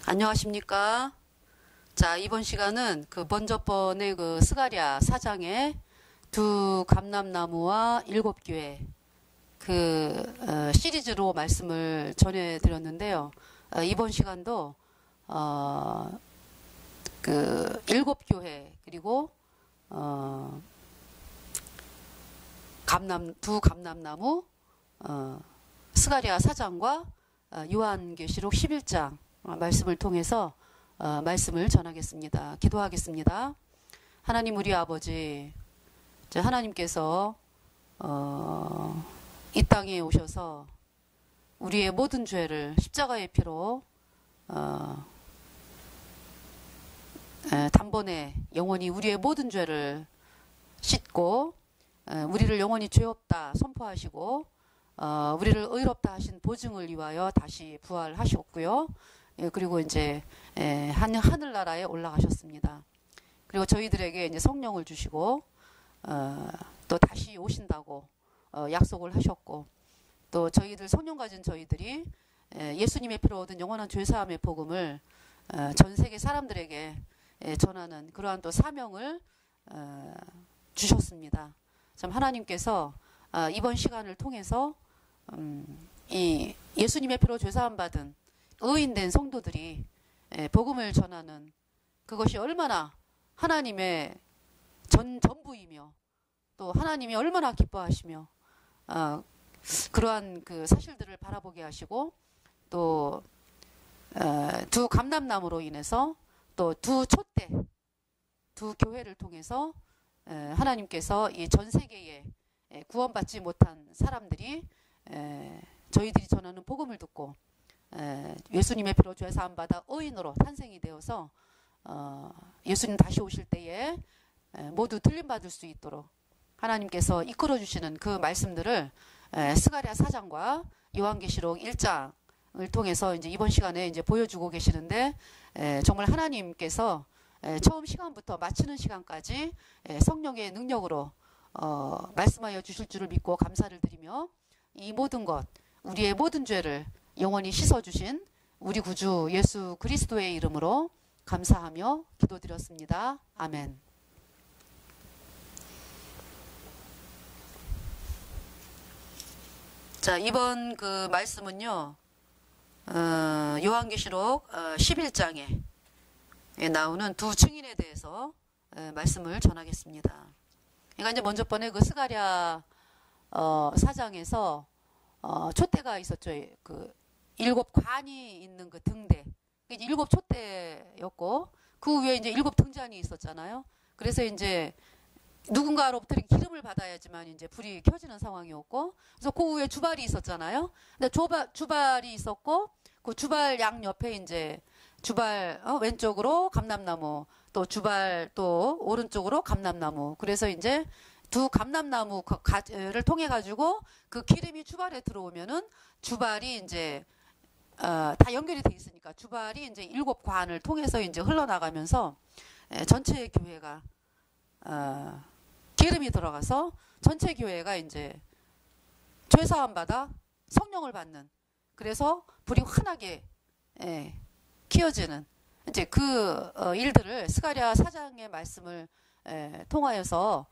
안녕하십니까. 자, 이번 시간은 먼저 번의 스가랴 4장의 두 감람나무와 7교회 시리즈로 말씀을 전해드렸는데요. 이번 시간도 7교회 그리고 두 감람나무 스가랴 4장과 요한계시록 11장 말씀을 통해서 말씀을 전하겠습니다. 기도하겠습니다. 하나님 우리 아버지, 하나님께서 이 땅에 오셔서 우리의 모든 죄를 십자가의 피로 단번에 영원히 우리의 모든 죄를 씻고 우리를 영원히 죄 없다 선포하시고 우리를 의롭다 하신 보증을 위하여 다시 부활하셨고요. 그리고 이제 하늘나라에 올라가셨습니다. 그리고 저희들에게 이제 성령을 주시고 또 다시 오신다고 약속을 하셨고, 또 저희들 성령 가진 저희들이 예수님의 피로 얻은 영원한 죄사함의 복음을 전 세계 사람들에게 전하는 그러한 또 사명을 주셨습니다. 참 하나님께서 이번 시간을 통해서 이 예수님의 피로 죄사함 받은 의인된 성도들이 복음을 전하는 그것이 얼마나 하나님의 전부이며 또 하나님이 얼마나 기뻐하시며 그러한 사실들을 바라보게 하시고, 또 두 감람나무로 인해서 또 두 촛대 두 교회를 통해서 하나님께서 이 전 세계에 구원받지 못한 사람들이 저희들이 전하는 복음을 듣고 예수님의 피로 죄사함 받아 의인으로 탄생이 되어서 예수님 다시 오실 때에 모두 들림받을 수 있도록 하나님께서 이끌어 주시는 그 말씀들을 스가랴 4장과 요한계시록 1장을 통해서 이제 이번 시간에 이제 보여주고 계시는데, 정말 하나님께서 처음 시간부터 마치는 시간까지 성령의 능력으로 말씀하여 주실 줄을 믿고 감사를 드리며, 이 모든 것 우리의 모든 죄를 영원히 씻어주신 우리 구주 예수 그리스도의 이름으로 감사하며 기도드렸습니다. 아멘. 자, 이번 말씀은요, 요한계시록 11장에 나오는 두 증인에 대해서 말씀을 전하겠습니다. 그러니까 이제 먼저 번에 스가랴 4장에서 촛대가 있었죠. 7관이 있는 등대. 이제 7촛대였고, 그 위에 이제 7등잔이 있었잖아요. 그래서 이제 누군가로부터 기름을 받아야지만 이제 불이 켜지는 상황이었고, 그래서 그 위에 주발이 있었잖아요. 근데 주발이 있었고, 그 주발 양 옆에 이제 주발 왼쪽으로 감람나무, 또 주발 또 오른쪽으로 감람나무. 그래서 이제 두 감람나무를 통해 가지고 그 기름이 주발에 들어오면은 주발이 이제 다 연결이 돼 있으니까 주발이 이제 7관을 통해서 이제 흘러나가면서 전체 교회가 기름이 들어가서 전체 교회가 이제 죄사함 받아 성령을 받는, 그래서 불이 환하게 키워지는 이제 그 일들을 스가랴 4장의 말씀을 통하여서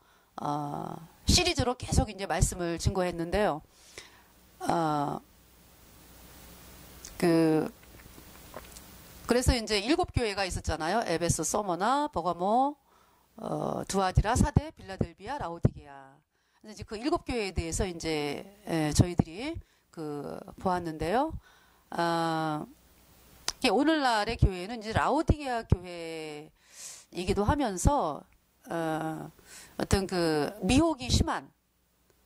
시리즈로 계속 이제 말씀을 증거했는데요. 그래서 이제 7교회가 있었잖아요. 에베소, 서머나, 버가모, 두아디라, 사데, 빌라델비아, 라오디게아. 이제 그 7교회에 대해서 이제 저희들이 보았는데요. 오늘날의 교회는 이제 라오디게아 교회이기도 하면서 어떤 미혹이 심한,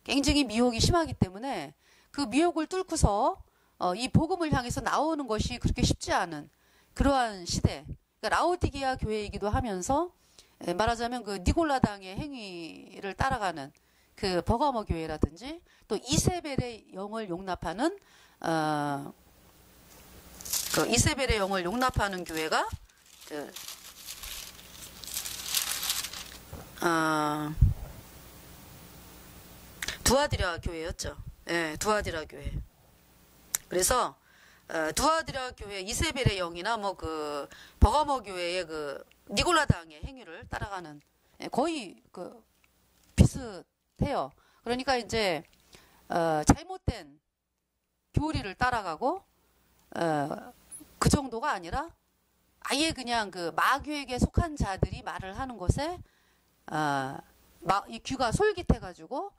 굉장히 미혹이 심하기 때문에 그 미혹을 뚫고서 이 복음을 향해서 나오는 것이 그렇게 쉽지 않은 그러한 시대. 그러니까 라오디게아 교회이기도 하면서 말하자면 니골라당의 행위를 따라가는 버가모 교회라든지, 또 이세벨의 영을 용납하는 이세벨의 영을 용납하는 교회가 두아디라 교회였죠. 두아디라 교회. 그래서 두아드라 교회 이세벨의 영이나 뭐 그 버가모 교회의 그 니골라당의 행위를 따라가는 거의 그 비슷해요. 그러니까 이제 잘못된 교리를 따라가고 그 정도가 아니라 아예 그냥 그 마귀에게 속한 자들이 말을 하는 곳에 이 귀가 솔깃해가지고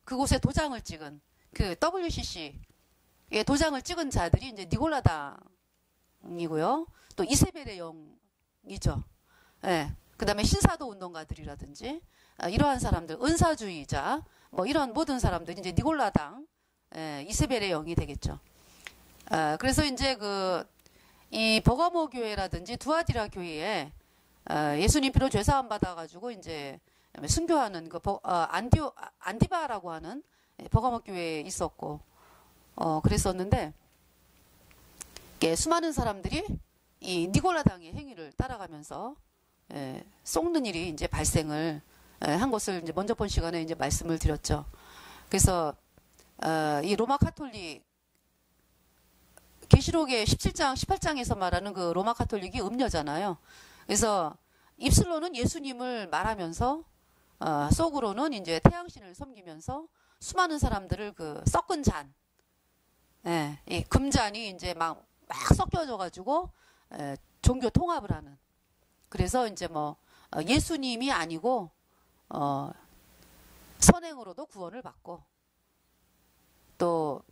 그곳에 도장을 찍은 그 WCC에 도장을 찍은 자들이 이제 니골라당이고요. 또 이세벨의 영이죠. 예. 그 다음에 신사도 운동가들이라든지 이러한 사람들, 은사주의자 뭐 이런 모든 사람들이 이제 니골라당, 이세벨의 영이 되겠죠. 그래서 이제 이 버가모 교회라든지 두아디라 교회에 예수님 피로 죄사함 받아가지고 이제 순교하는 안디바라고 하는 버가모 교회에 있었고, 그랬었는데, 수많은 사람들이 이 니골라당의 행위를 따라가면서 속는 일이 이제 발생을 한 것을 이제 먼저 본 시간에 이제 말씀을 드렸죠. 그래서 이 로마 카톨릭 계시록의 17장, 18장에서 말하는 그 로마 카톨릭이 음녀잖아요. 그래서 입술로는 예수님을 말하면서 속으로는 이제 태양신을 섬기면서 수많은 사람들을 그 섞은 잔, 이 금잔이 이제 막 섞여져가지고 종교 통합을 하는. 그래서 이제 뭐 예수님이 아니고 선행으로도 구원을 받고 또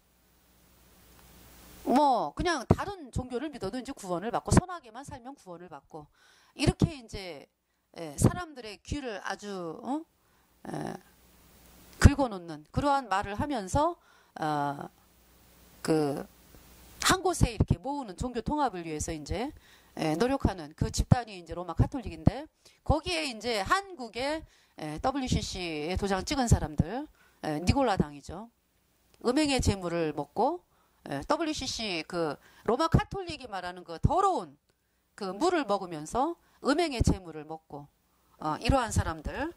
뭐 그냥 다른 종교를 믿어도 이제 구원을 받고 선하게만 살면 구원을 받고 이렇게 이제 사람들의 귀를 아주 긁어놓는 그러한 말을 하면서 그 한 곳에 이렇게 모으는 종교 통합을 위해서 이제 노력하는 그 집단이 이제 로마 카톨릭인데 거기에 이제 한국의 WCC에 도장 찍은 사람들 니골라당이죠. 음행의 재물을 먹고 WCC 그 로마 카톨릭이 말하는 그 더러운 그 물을 먹으면서 음행의 재물을 먹고 이러한 사람들.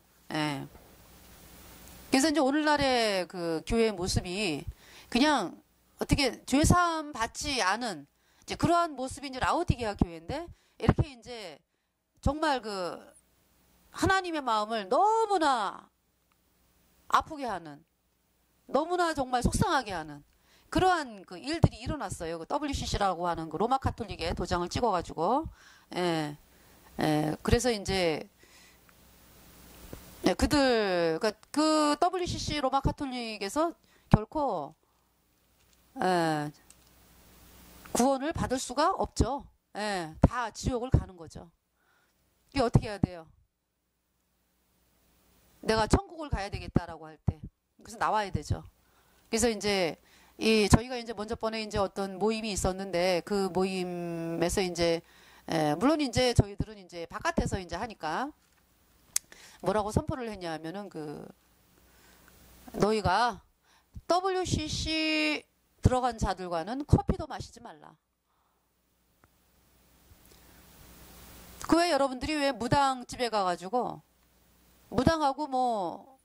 그래서 이제 오늘날의 그 교회의 모습이 그냥 어떻게 죄사함 받지 않은 이제 그러한 모습이 이제 라오디게아 교회인데 이렇게 이제 정말 그 하나님의 마음을 너무나 아프게 하는 너무나 정말 속상하게 하는 그러한 그 일들이 일어났어요. 그 WCC라고 하는 그 로마 카톨릭에 도장을 찍어가지고, 그래서 이제 그러니까 그 WCC 로마 카톨릭에서 결코 구원을 받을 수가 없죠. 다 지옥을 가는 거죠. 이게 어떻게 해야 돼요? 내가 천국을 가야 되겠다라고 할 때, 그래서 나와야 되죠. 그래서 이제 저희가 이제 먼저 번에 이제 어떤 모임이 있었는데 그 모임에서 이제 물론 이제 저희들은 이제 바깥에서 이제 하니까 뭐라고 선포를 했냐면은 너희가 WCC 들어간 자들과는 커피도 마시지 말라. 그 외에 여러분들이 왜 무당집에 가가지고 무당하고 뭐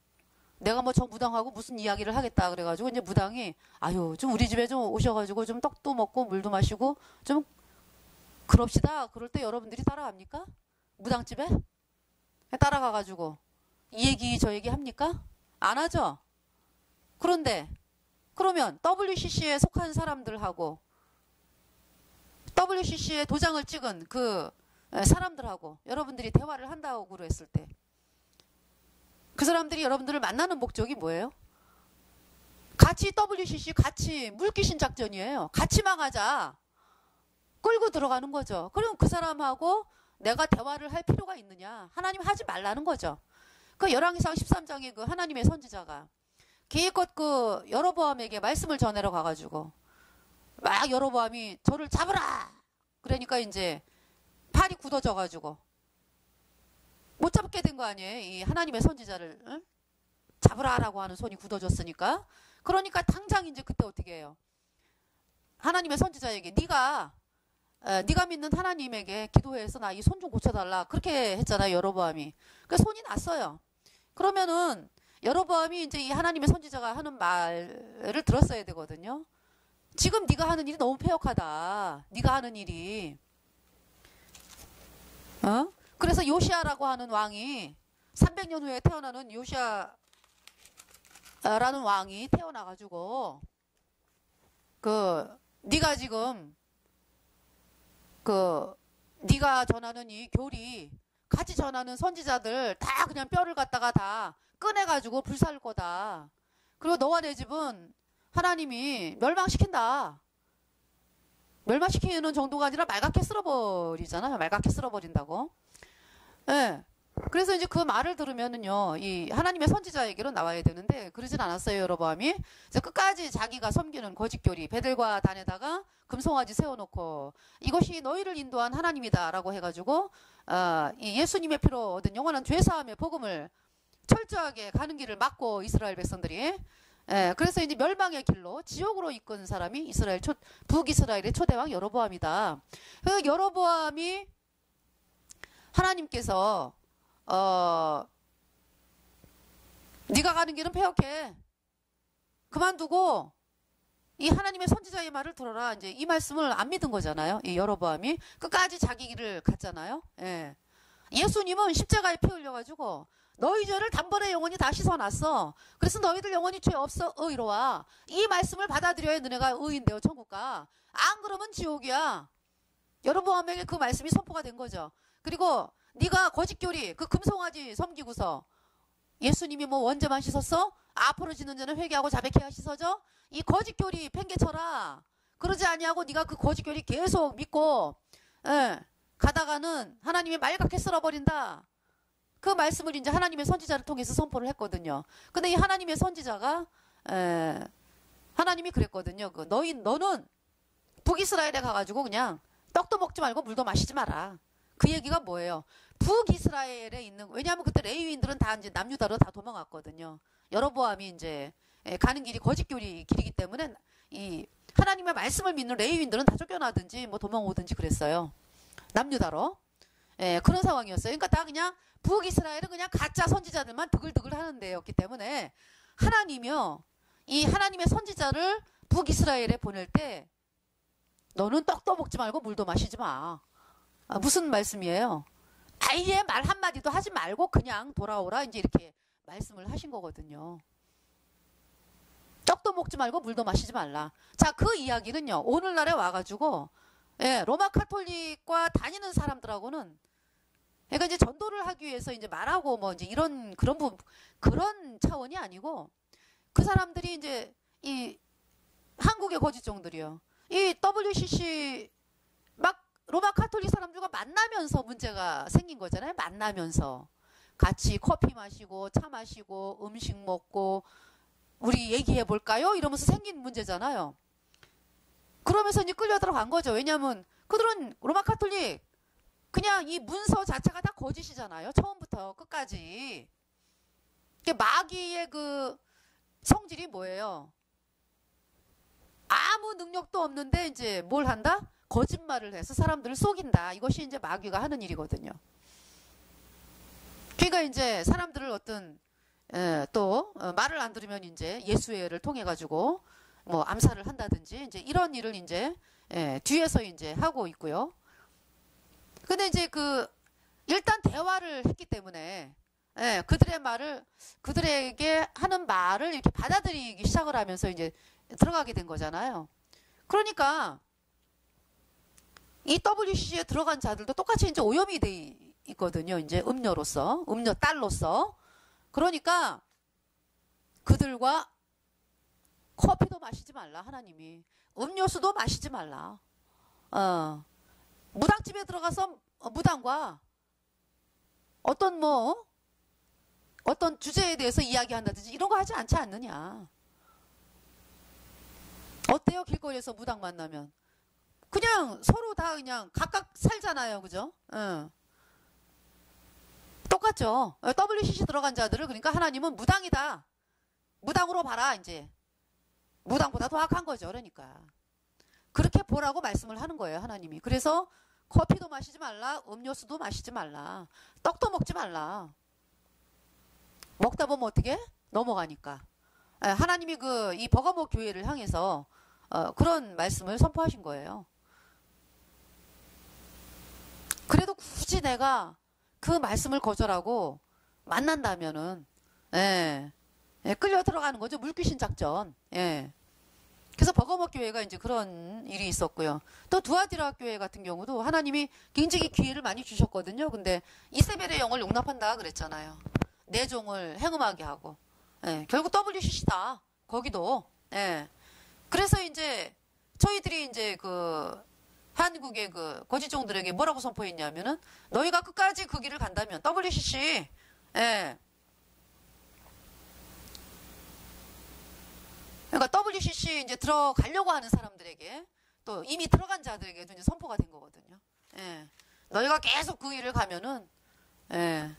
내가 뭐 저 무당하고 무슨 이야기를 하겠다 그래가지고 이제 무당이 아유 좀 우리 집에 좀 오셔가지고 좀 떡도 먹고 물도 마시고 좀 그럽시다. 그럴 때 여러분들이 따라갑니까? 무당집에? 따라가가지고 이 얘기 저 얘기 합니까? 안 하죠? 그런데 그러면 WCC에 속한 사람들하고 WCC에 도장을 찍은 그 사람들하고 여러분들이 대화를 한다고 그랬을 때 그 사람들이 여러분들을 만나는 목적이 뭐예요? 같이 WCC 같이 물귀신 작전이에요. 같이 망하자. 끌고 들어가는 거죠. 그럼 그 사람하고 내가 대화를 할 필요가 있느냐? 하나님 하지 말라는 거죠. 그 열왕기상 13장에 그 하나님의 선지자가 기껏 그 여로보암에게 말씀을 전하러 가가지고 막 여로보암이 저를 잡으라. 그러니까 이제 팔이 굳어져가지고 못 잡게 된 거 아니에요? 이 하나님의 선지자를 잡으라라고 하는 손이 굳어졌으니까. 그러니까 당장 이제 그때 어떻게 해요? 하나님의 선지자에게 네가 믿는 하나님에게 기도해서 나 이 손 좀 고쳐달라 그렇게 했잖아요. 여로보암이. 그 손이 났어요. 그러면은 여로보암이 이제 이 하나님의 선지자가 하는 말을 들었어야 되거든요. 지금 네가 하는 일이 너무 폐역하다. 네가 하는 일이. 그래서 요시아라고 하는 왕이 300년 후에 태어나는 요시아라는 왕이 태어나가지고 네가 지금 네가 전하는 이 교리 같이 전하는 선지자들 다 그냥 뼈를 갖다가 다 꺼내가지고 불살 거다. 그리고 너와 내 집은 하나님이 멸망시킨다. 멸망시키는 정도가 아니라 말갛게 쓸어버리잖아요. 말갛게 쓸어버린다고. 예. 그래서 이제 그 말을 들으면은요, 이 하나님의 선지자에게로 나와야 되는데, 그러진 않았어요, 여로보암이. 이제 끝까지 자기가 섬기는 거짓교리, 베델과 단에다가 금송아지 세워놓고, 이것이 너희를 인도한 하나님이다라고 해가지고, 이 예수님의 피로 얻은 영원한 죄사함의 복음을 철저하게 가는 길을 막고 이스라엘 백성들이, 예, 그래서 이제 멸망의 길로 지옥으로 이끈 사람이 북이스라엘의 초대왕 여로보암이다. 그 여로보암이 하나님께서 네가 가는 길은 폐역해. 그만두고 이 하나님의 선지자의 말을 들어라. 이제 이 말씀을 안 믿은 거잖아요. 이 여로보암이 끝까지 자기 길을 갔잖아요. 예. 예수님은 십자가에 피 흘려가지고 너희 죄를 단번에 영원히 다 씻어놨어. 그래서 너희들 영원히 죄 없어 의로와. 이 말씀을 받아들여야 너네가 의인되어 천국 가. 안 그러면 지옥이야. 여로보암에게 그 말씀이 선포가 된 거죠. 그리고 네가 거짓교리 그 금송아지 섬기고서 예수님이 뭐 원죄만 씻었어? 앞으로 지는 자는 회개하고 자백해야 씻어져? 이 거짓교리 팽개쳐라. 그러지 아니하고 네가 그 거짓교리 계속 믿고 가다가는 하나님이 말갛게 쓸어버린다. 그 말씀을 이제 하나님의 선지자를 통해서 선포를 했거든요. 근데 이 하나님의 선지자가 하나님이 그랬거든요. 너는 북이스라엘에 가가지고 그냥 떡도 먹지 말고 물도 마시지 마라. 그 얘기가 뭐예요? 북이스라엘에 있는, 왜냐하면 그때 레위인들은 다 이제 남유다로 다 도망갔거든요. 여로보암이 이제 가는 길이 거짓교리 길이기 때문에 이 하나님의 말씀을 믿는 레위인들은 다 쫓겨나든지 뭐 도망오든지 그랬어요. 남유다로. 그런 상황이었어요. 그러니까 다 그냥 북이스라엘은 그냥 가짜 선지자들만 드글드글 하는 데였기 때문에 하나님이요, 이 하나님의 선지자를 북이스라엘에 보낼 때 너는 떡도 먹지 말고 물도 마시지 마. 무슨 말씀이에요? 아예 말 한마디도 하지 말고 그냥 돌아오라. 이제 이렇게 말씀을 하신 거거든요. 떡도 먹지 말고 물도 마시지 말라. 자, 그 이야기는요, 오늘날에 와가지고, 로마 카톨릭과 다니는 사람들하고는, 그러니까 이제 전도를 하기 위해서 이제 말하고 뭐 이제 그런 차원이 아니고, 그 사람들이 이제 이 한국의 거짓종들이요. 이 WCC 막 로마 카톨릭 사람들과 만나면서 문제가 생긴 거잖아요. 만나면서 같이 커피 마시고 차 마시고 음식 먹고 우리 얘기해 볼까요? 이러면서 생긴 문제잖아요. 그러면서 이제 끌려 들어간 거죠. 왜냐하면 그들은 로마 카톨릭 그냥 이 문서 자체가 다 거짓이잖아요. 처음부터 끝까지. 마귀의 그 성질이 뭐예요? 아무 능력도 없는데 이제 뭘 한다? 거짓말을 해서 사람들을 속인다. 이것이 이제 마귀가 하는 일이거든요. 그러니까 이제 사람들을 말을 안 들으면 이제 예수회를 통해 가지고 뭐 암살을 한다든지 이제 이런 일을 이제 뒤에서 이제 하고 있고요. 근데 이제 일단 대화를 했기 때문에 그들에게 하는 말을 이렇게 받아들이기 시작을 하면서 이제 들어가게 된 거잖아요. 그러니까 이 WCC에 들어간 자들도 똑같이 이제 오염이 돼 있거든요. 이제 음료 딸로서. 그러니까 그들과 커피도 마시지 말라, 하나님이. 음료수도 마시지 말라. 무당집에 들어가서 무당과 어떤 주제에 대해서 이야기한다든지 이런 거 하지 않지 않느냐. 어때요? 길거리에서 무당 만나면. 그냥 서로 다 그냥 각각 살잖아요. 그죠? 똑같죠. WCC 들어간 자들을 그러니까 하나님은 무당이다. 무당으로 봐라. 이제. 무당보다 더 악한 거죠. 그러니까. 그렇게 보라고 말씀을 하는 거예요. 하나님이. 그래서 커피도 마시지 말라. 음료수도 마시지 말라. 떡도 먹지 말라. 먹다 보면 어떻게? 넘어가니까. 하나님이 이 버가모 교회를 향해서 그런 말씀을 선포하신 거예요. 그래도 굳이 내가 그 말씀을 거절하고 만난다면은, 예, 끌려 들어가는 거죠. 물귀신 작전. 예. 그래서 버거머 교회가 이제 그런 일이 있었고요. 또 두아디라 교회 같은 경우도 하나님이 굉장히 기회를 많이 주셨거든요. 근데 이세벨의 영을 용납한다 그랬잖아요. 내 종을 행음하게 하고. 예, 결국 WCC다. 거기도. 예. 그래서 이제 저희들이 이제 한국의 거짓종들에게 뭐라고 선포했냐면은 너희가 끝까지 그 길을 간다면 WCC, 예. 그러니까 WCC 이제 들어가려고 하는 사람들에게 또 이미 들어간 자들에게도 이제 선포가 된 거거든요. 예. 너희가 계속 그 길을 가면은, 예.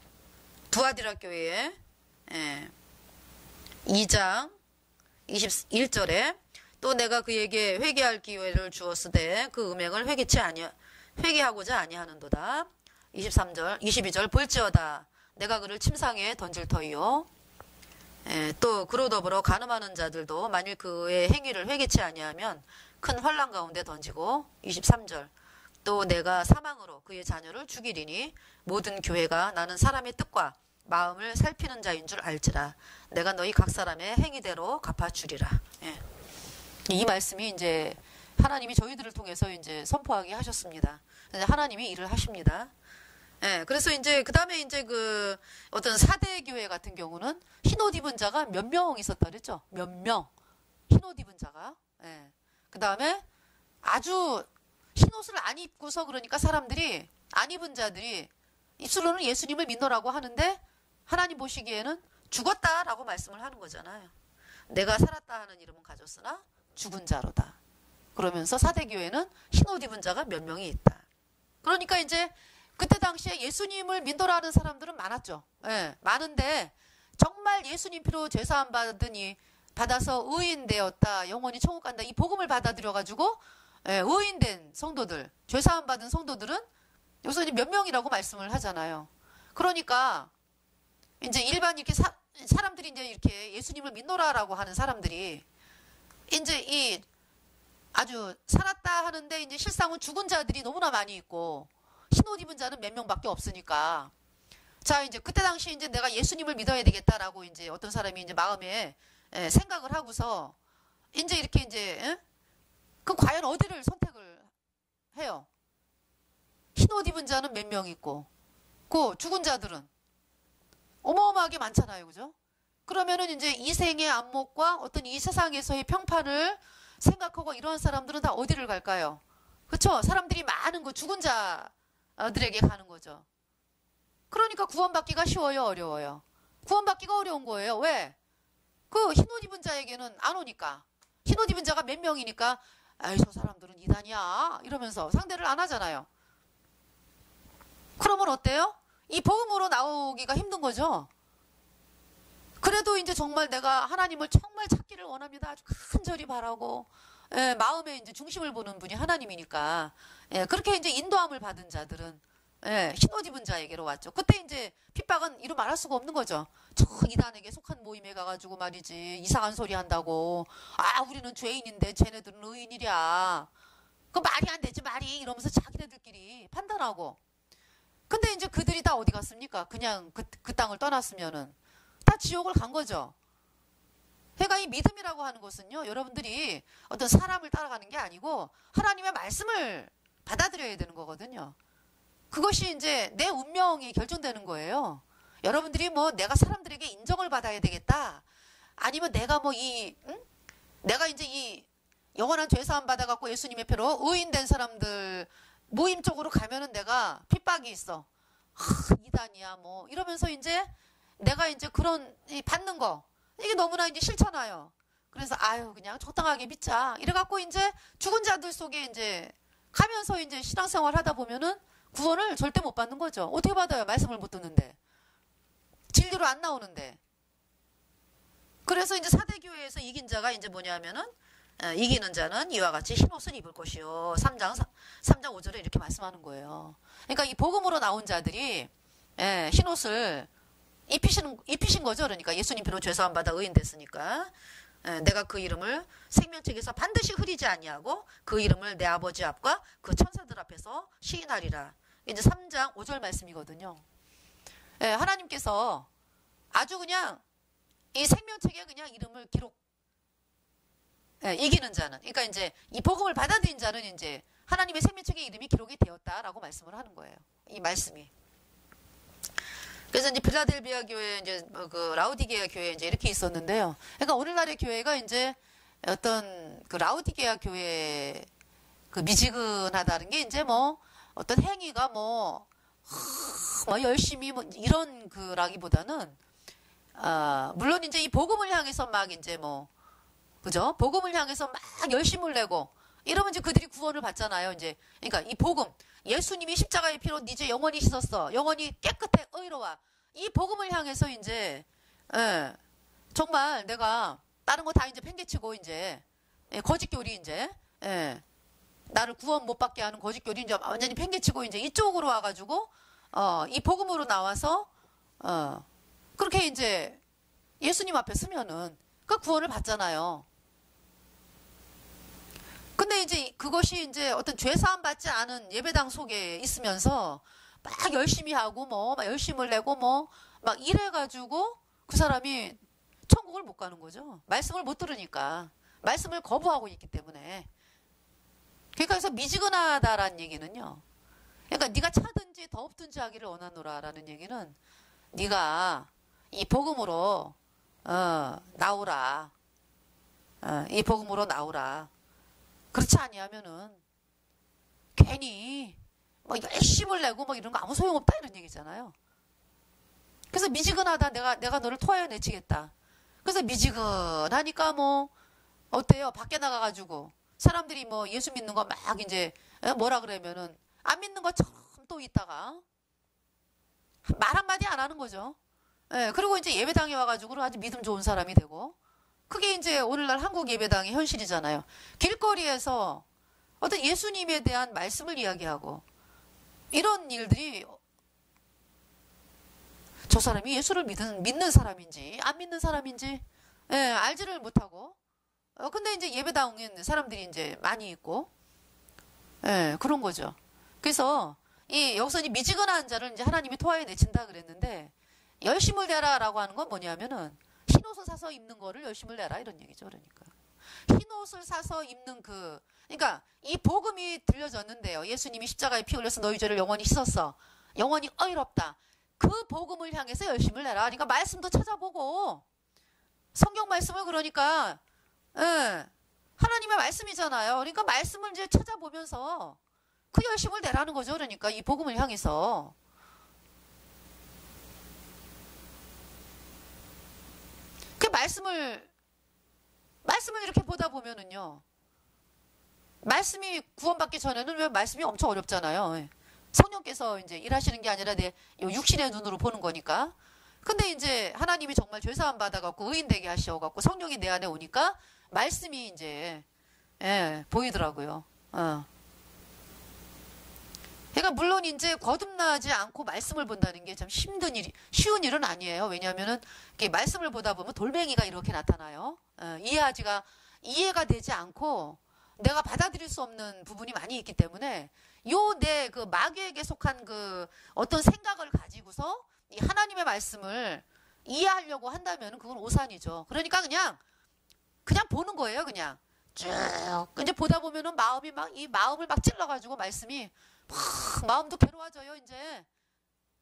두아디라 교회에, 예. 2장 21절에 또 내가 그에게 회개할 기회를 주었으되 그 음행을 회개하고자 아니하는도다. 23절, 22절 볼지어다 내가 그를 침상에 던질 터이요. 또 그로 더불어 간음하는 자들도 만일 그의 행위를 회개치 아니하면 큰 환난 가운데 던지고 23절 또 내가 사망으로 그의 자녀를 죽이리니 모든 교회가 나는 사람의 뜻과 마음을 살피는 자인 줄 알지라 내가 너희 각 사람의 행위대로 갚아주리라. 예. 이 말씀이 이제 하나님이 저희들을 통해서 이제 선포하게 하셨습니다. 하나님이 일을 하십니다. 예, 그래서 이제 그 다음에 이제 어떤 사대 교회 같은 경우는 흰옷 입은 자가 몇 명 있었다 그랬죠? 몇 명. 흰옷 입은 자가. 예. 그 다음에 아주 흰옷을 안 입고서 그러니까 사람들이, 안 입은 자들이 입술로는 예수님을 믿노라고 하는데 하나님 보시기에는 죽었다라고 말씀을 하는 거잖아요. 내가 살았다 하는 이름은 가졌으나 죽은 자로다. 그러면서 사대 교회는 흰옷 입은 자가 몇 명이 있다. 그러니까 이제 그때 당시에 예수님을 믿노라 하는 사람들은 많았죠. 예, 많은데 정말 예수님 피로 죄사함 받아서 의인되었다. 영원히 천국 간다. 이 복음을 받아들여가지고 의인된 성도들, 죄사함 받은 성도들은 여기서 몇 명이라고 말씀을 하잖아요. 그러니까 이제 일반 이렇게 사람들이 이제 이렇게 예수님을 믿노라라고 하는 사람들이 이제 이 아주 살았다 하는데 이제 실상은 죽은 자들이 너무나 많이 있고 흰옷 입은 자는 몇 명밖에 없으니까 자 이제 그때 당시 이제 내가 예수님을 믿어야 되겠다라고 이제 어떤 사람이 이제 마음에 생각을 하고서 이제 이렇게 이제 그 과연 어디를 선택을 해요? 흰옷 입은 자는 몇 명 있고 그 죽은 자들은 어마어마하게 많잖아요. 그죠? 그러면은 이제 이 생의 안목과 어떤 이 세상에서의 평판을 생각하고 이런 사람들은 다 어디를 갈까요? 그렇죠? 사람들이 많은 거 죽은 자들에게 가는 거죠. 그러니까 구원받기가 쉬워요, 어려워요? 구원받기가 어려운 거예요. 왜? 그 흰옷 입은 자에게는 안 오니까. 흰옷 입은 자가 몇 명이니까 아이 저 사람들은 이단이야 이러면서 상대를 안 하잖아요. 그러면 어때요? 이 복음으로 나오기가 힘든 거죠. 그래도 이제 정말 내가 하나님을 정말 찾기를 원합니다. 아주 간절히 바라고 마음에 이제 중심을 보는 분이 하나님이니까 그렇게 이제 인도함을 받은 자들은 흰옷 입은 자에게로 왔죠. 그때 이제 핍박은 이루 말할 수가 없는 거죠. 저 이단에게 속한 모임에 가가지고 말이지 이상한 소리 한다고 아 우리는 죄인인데 쟤네들은 의인이랴. 그 말이 안 되지 말이 이러면서 자기네들끼리 판단하고 근데 이제 그들이 다 어디 갔습니까? 그냥 그 땅을 떠났으면은 다 지옥을 간 거죠. 그러니까 이 믿음이라고 하는 것은요, 여러분들이 어떤 사람을 따라가는 게 아니고 하나님의 말씀을 받아들여야 되는 거거든요. 그것이 이제 내 운명이 결정되는 거예요. 여러분들이 뭐 내가 사람들에게 인정을 받아야 되겠다. 아니면 내가 내가 이제 이 영원한 죄사함 받아갖고 예수님의 표로 의인된 사람들 모임 쪽으로 가면은 내가 핍박이 있어. 이단이야 뭐 이러면서 이제 내가 이제 그런 받는 거 이게 너무나 이제 싫잖아요. 그래서 아유 그냥 적당하게 믿자. 이래갖고 이제 죽은 자들 속에 이제 가면서 이제 신앙생활 하다 보면은 구원을 절대 못 받는 거죠. 어떻게 받아요? 말씀을 못 듣는데. 진리로 안 나오는데. 그래서 이제 사대교회에서 이긴 자가 이제 뭐냐면은 이기는 자는 이와 같이 흰옷을 입을 것이요. 3장 5절에 이렇게 말씀하는 거예요. 그러니까 이 복음으로 나온 자들이 흰옷을 입히신 거죠. 그러니까 예수님 피로 죄사함 받아 의인 됐으니까. 내가 그 이름을 생명책에서 반드시 흐리지 아니하고 그 이름을 내 아버지 앞과 그 천사들 앞에서 시인하리라. 이제 3장 5절 말씀이거든요. 하나님께서 아주 그냥 이 생명책에 그냥 이름을 기록, 이기는 자는, 그러니까 이제 이 복음을 받아들인 자는 이제 하나님의 생명책에 이름이 기록이 되었다라고 말씀을 하는 거예요. 이 말씀이. 그래서 이제 빌라델비아 교회, 이제 그 라우디게아 교회 이제 이렇게 있었는데요. 그러니까 오늘날의 교회가 이제 어떤 그 라우디게아 교회 그 미지근하다는 게 이제 뭐 어떤 행위가 뭐 열심히 뭐 이런 그라기보다는 물론 이제 이 복음을 향해서 막 이제 뭐 그죠? 복음을 향해서 막 열심을 내고 이러면 이제 그들이 구원을 받잖아요. 이제 그러니까 이 복음, 예수님이 십자가의 피로 이제 영원히 씻었어, 영원히 깨끗해, 의로워. 이 복음을 향해서 이제 정말 내가 다른 거 다 이제 팽개치고 이제 거짓교리 이제 나를 구원 못 받게 하는 거짓교리 이제 완전히 팽개치고 이제 이쪽으로 와가지고 이 복음으로 나와서 그렇게 이제 예수님 앞에 서면은 그 구원을 받잖아요. 근데 이제 그것이 이제 어떤 죄사함 받지 않은 예배당 속에 있으면서 막 열심히 하고 뭐 막 열심을 내고 뭐 막 이래가지고 그 사람이 천국을 못 가는 거죠. 말씀을 못 들으니까. 말씀을 거부하고 있기 때문에. 그러니까 그래서 미지근하다라는 얘기는요. 그러니까 네가 차든지 더없든지 하기를 원하노라라는 얘기는 네가 이 복음으로 나오라. 이 복음으로 나오라. 그렇지 아니하면은 괜히 뭐 열심을 내고 뭐 이런 거 아무 소용없다 이런 얘기잖아요. 그래서 미지근하다. 내가 너를 토하여 내치겠다. 그래서 미지근하니까 뭐 어때요? 밖에 나가가지고 사람들이 뭐 예수 믿는 거 막 이제 뭐라 그러면은 안 믿는 것처럼 또 있다가 말 한마디 안 하는 거죠. 그리고 이제 예배당에 와가지고 아주 믿음 좋은 사람이 되고 그게 이제 오늘날 한국 예배당의 현실이잖아요. 길거리에서 어떤 예수님에 대한 말씀을 이야기하고 이런 일들이 저 사람이 예수를 믿는 사람인지 안 믿는 사람인지 알지를 못하고 근데 이제 예배당에 사람들이 이제 많이 있고 그런 거죠. 그래서 이 여기서 이 미지근한 자를 이제 하나님이 토하에 내친다 그랬는데 열심을 내라라고 하는 건 뭐냐면은 흰옷을 사서 입는 거를 열심을 내라 이런 얘기죠. 그러니까 흰옷을 사서 입는 그러니까 이 복음이 들려졌는데요. 예수님이 십자가에 피 흘려서 너희 죄를 영원히 씻었어. 영원히 의롭다. 그 복음을 향해서 열심을 내라. 그러니까 말씀도 찾아보고 성경 말씀을 그러니까 하나님의 말씀이잖아요. 그러니까 말씀을 이제 찾아보면서 그 열심을 내라는 거죠. 그러니까 이 복음을 향해서. 그 말씀을 이렇게 보다 보면은요. 말씀이 구원받기 전에는 왜 말씀이 엄청 어렵잖아요. 성령께서 이제 일하시는 게 아니라 내 육신의 눈으로 보는 거니까. 근데 이제 하나님이 정말 죄사함 받아갖고 의인 되게 하셔갖고 성령이 내 안에 오니까 말씀이 이제 보이더라고요. 그러니까 물론 이제 거듭나지 않고 말씀을 본다는 게 참 쉬운 일은 아니에요. 왜냐하면은 말씀을 보다 보면 돌멩이가 이렇게 나타나요. 이해가 되지 않고 내가 받아들일 수 없는 부분이 많이 있기 때문에 내 그 마귀에게 속한 그 어떤 생각을 가지고서 이 하나님의 말씀을 이해하려고 한다면 그건 오산이죠. 그러니까 그냥 보는 거예요. 그냥 쭉 이제 보다 보면은 이 마음을 막 찔러가지고 말씀이 막 마음도 괴로워져요. 이제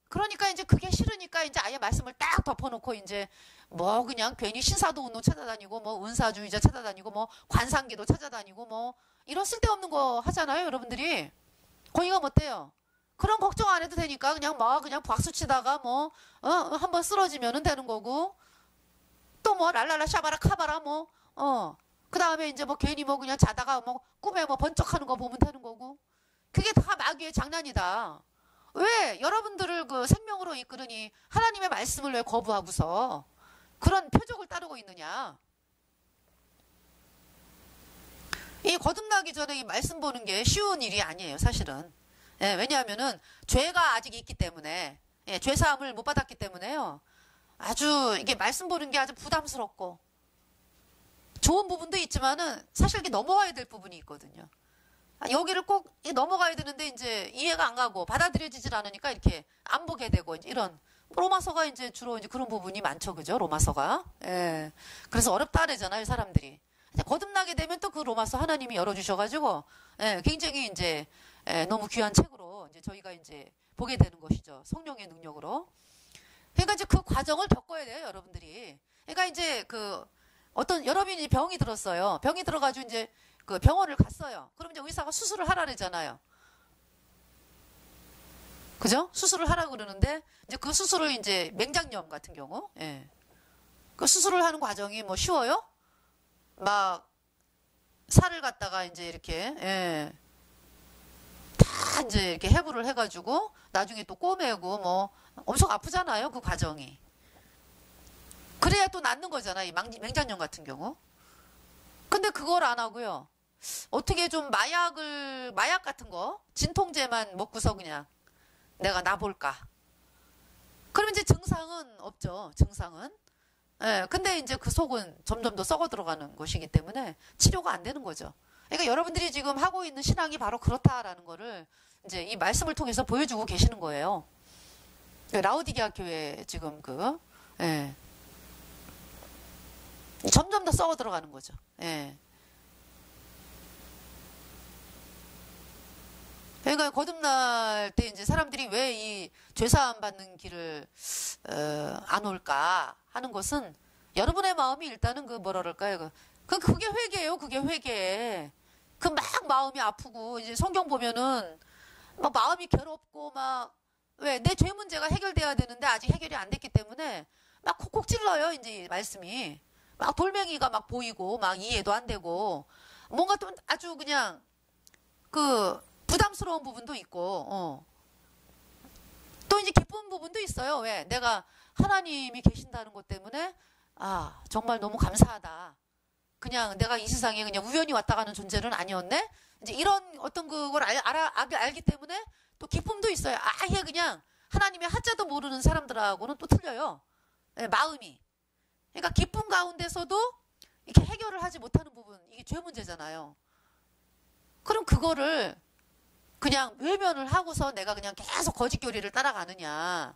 그러니까 이제 그게 싫으니까 이제 아예 말씀을 딱 덮어놓고 이제 뭐 그냥 괜히 신사도 운동 찾아다니고 뭐 은사주의자 찾아다니고 뭐 관상기도 찾아다니고 뭐 이런 쓸데없는 거 하잖아요. 여러분들이 거기가 못돼요. 그런 걱정 안 해도 되니까 그냥 박수 치다가 한번 쓰러지면은 되는 거고 또 뭐 랄랄라 샤바라 카바라 그 다음에 이제 뭐 괜히 뭐 그냥 자다가 뭐 꿈에 뭐 번쩍하는 거 보면 되는 거고 그게 다 마귀의 장난이다. 왜 여러분들을 그 생명으로 이끄느니 하나님의 말씀을 왜 거부하고서 그런 표적을 따르고 있느냐. 이 거듭나기 전에 이 말씀 보는 게 쉬운 일이 아니에요. 사실은. 왜냐하면은 죄가 아직 있기 때문에 죄사함을 못 받았기 때문에요. 아주 이게 말씀 보는 게 아주 부담스럽고 좋은 부분도 있지만은 사실 이게 넘어가야 될 부분이 있거든요. 여기를 꼭 넘어가야 되는데 이제 이해가 안 가고 받아들여지질 않으니까 이렇게 안 보게 되고 이제 이런 로마서가 이제 주로 이제 그런 부분이 많죠, 그죠? 로마서가. 예. 그래서 어렵다 그러잖아요, 사람들이. 거듭나게 되면 또 그 로마서 하나님이 열어주셔가지고, 예, 굉장히 이제, 예, 너무 귀한 책으로 이제 저희가 이제 보게 되는 것이죠. 성령의 능력으로. 그러니까 이제 그 과정을 겪어야 돼요, 여러분들이. 그러니까 이제 여러분이 병이 들었어요. 병이 들어가지고 이제 그 병원을 갔어요. 그럼 이제 의사가 수술을 하라 그러잖아요. 그죠? 수술을 하라고 그러는데, 이제 그 수술을 이제 맹장염 같은 경우, 예. 그 수술을 하는 과정이 뭐 쉬워요? 막, 살을 갖다가 이제 이렇게, 예. 다 이제 이렇게 해부를 해가지고, 나중에 또 꼬매고, 뭐, 엄청 아프잖아요, 그 과정이. 그래야 또 낫는 거잖아요, 이 맹장염 같은 경우. 근데 그걸 안 하고요. 어떻게 좀 마약 같은 거, 진통제만 먹고서 그냥, 내가 나볼까. 그러면 이제 증상은 없죠. 증상은. 예, 근데 이제 그 속은 점점 더 썩어 들어가는 것이기 때문에 치료가 안 되는 거죠. 그러니까 여러분들이 지금 하고 있는 신앙이 바로 그렇다라는 거를 이제 이 말씀을 통해서 보여주고 계시는 거예요. 라오디게아 교회 지금 예. 점점 더 썩어 들어가는 거죠. 예. 그러니까 거듭날 때 이제 사람들이 왜 이 죄사함 받는 길을 안 올까 하는 것은 여러분의 마음이 일단은 뭐라 그럴까요? 그게 회개예요. 그게 회개. 그 막 마음이 아프고 이제 성경 보면은 막 마음이 괴롭고 막 왜 내 죄 문제가 해결돼야 되는데 아직 해결이 안 됐기 때문에 막 콕콕 찔러요. 이제 말씀이 막 돌멩이가 막 보이고 막 이해도 안 되고 뭔가 또 아주 그냥 부담스러운 부분도 있고, 또 이제 기쁜 부분도 있어요. 왜? 내가 하나님이 계신다는 것 때문에, 정말 너무 감사하다. 그냥 내가 이 세상에 그냥 우연히 왔다 가는 존재는 아니었네? 이제 이런 어떤 그걸 알기 때문에 또 기쁨도 있어요. 아예 그냥 하나님의 하자도 모르는 사람들하고는 또 틀려요. 네, 마음이. 그러니까 기쁨 가운데서도 이렇게 해결을 하지 못하는 부분, 이게 죄 문제잖아요. 그럼 그거를 그냥 외면을 하고서 내가 그냥 계속 거짓교리를 따라가느냐.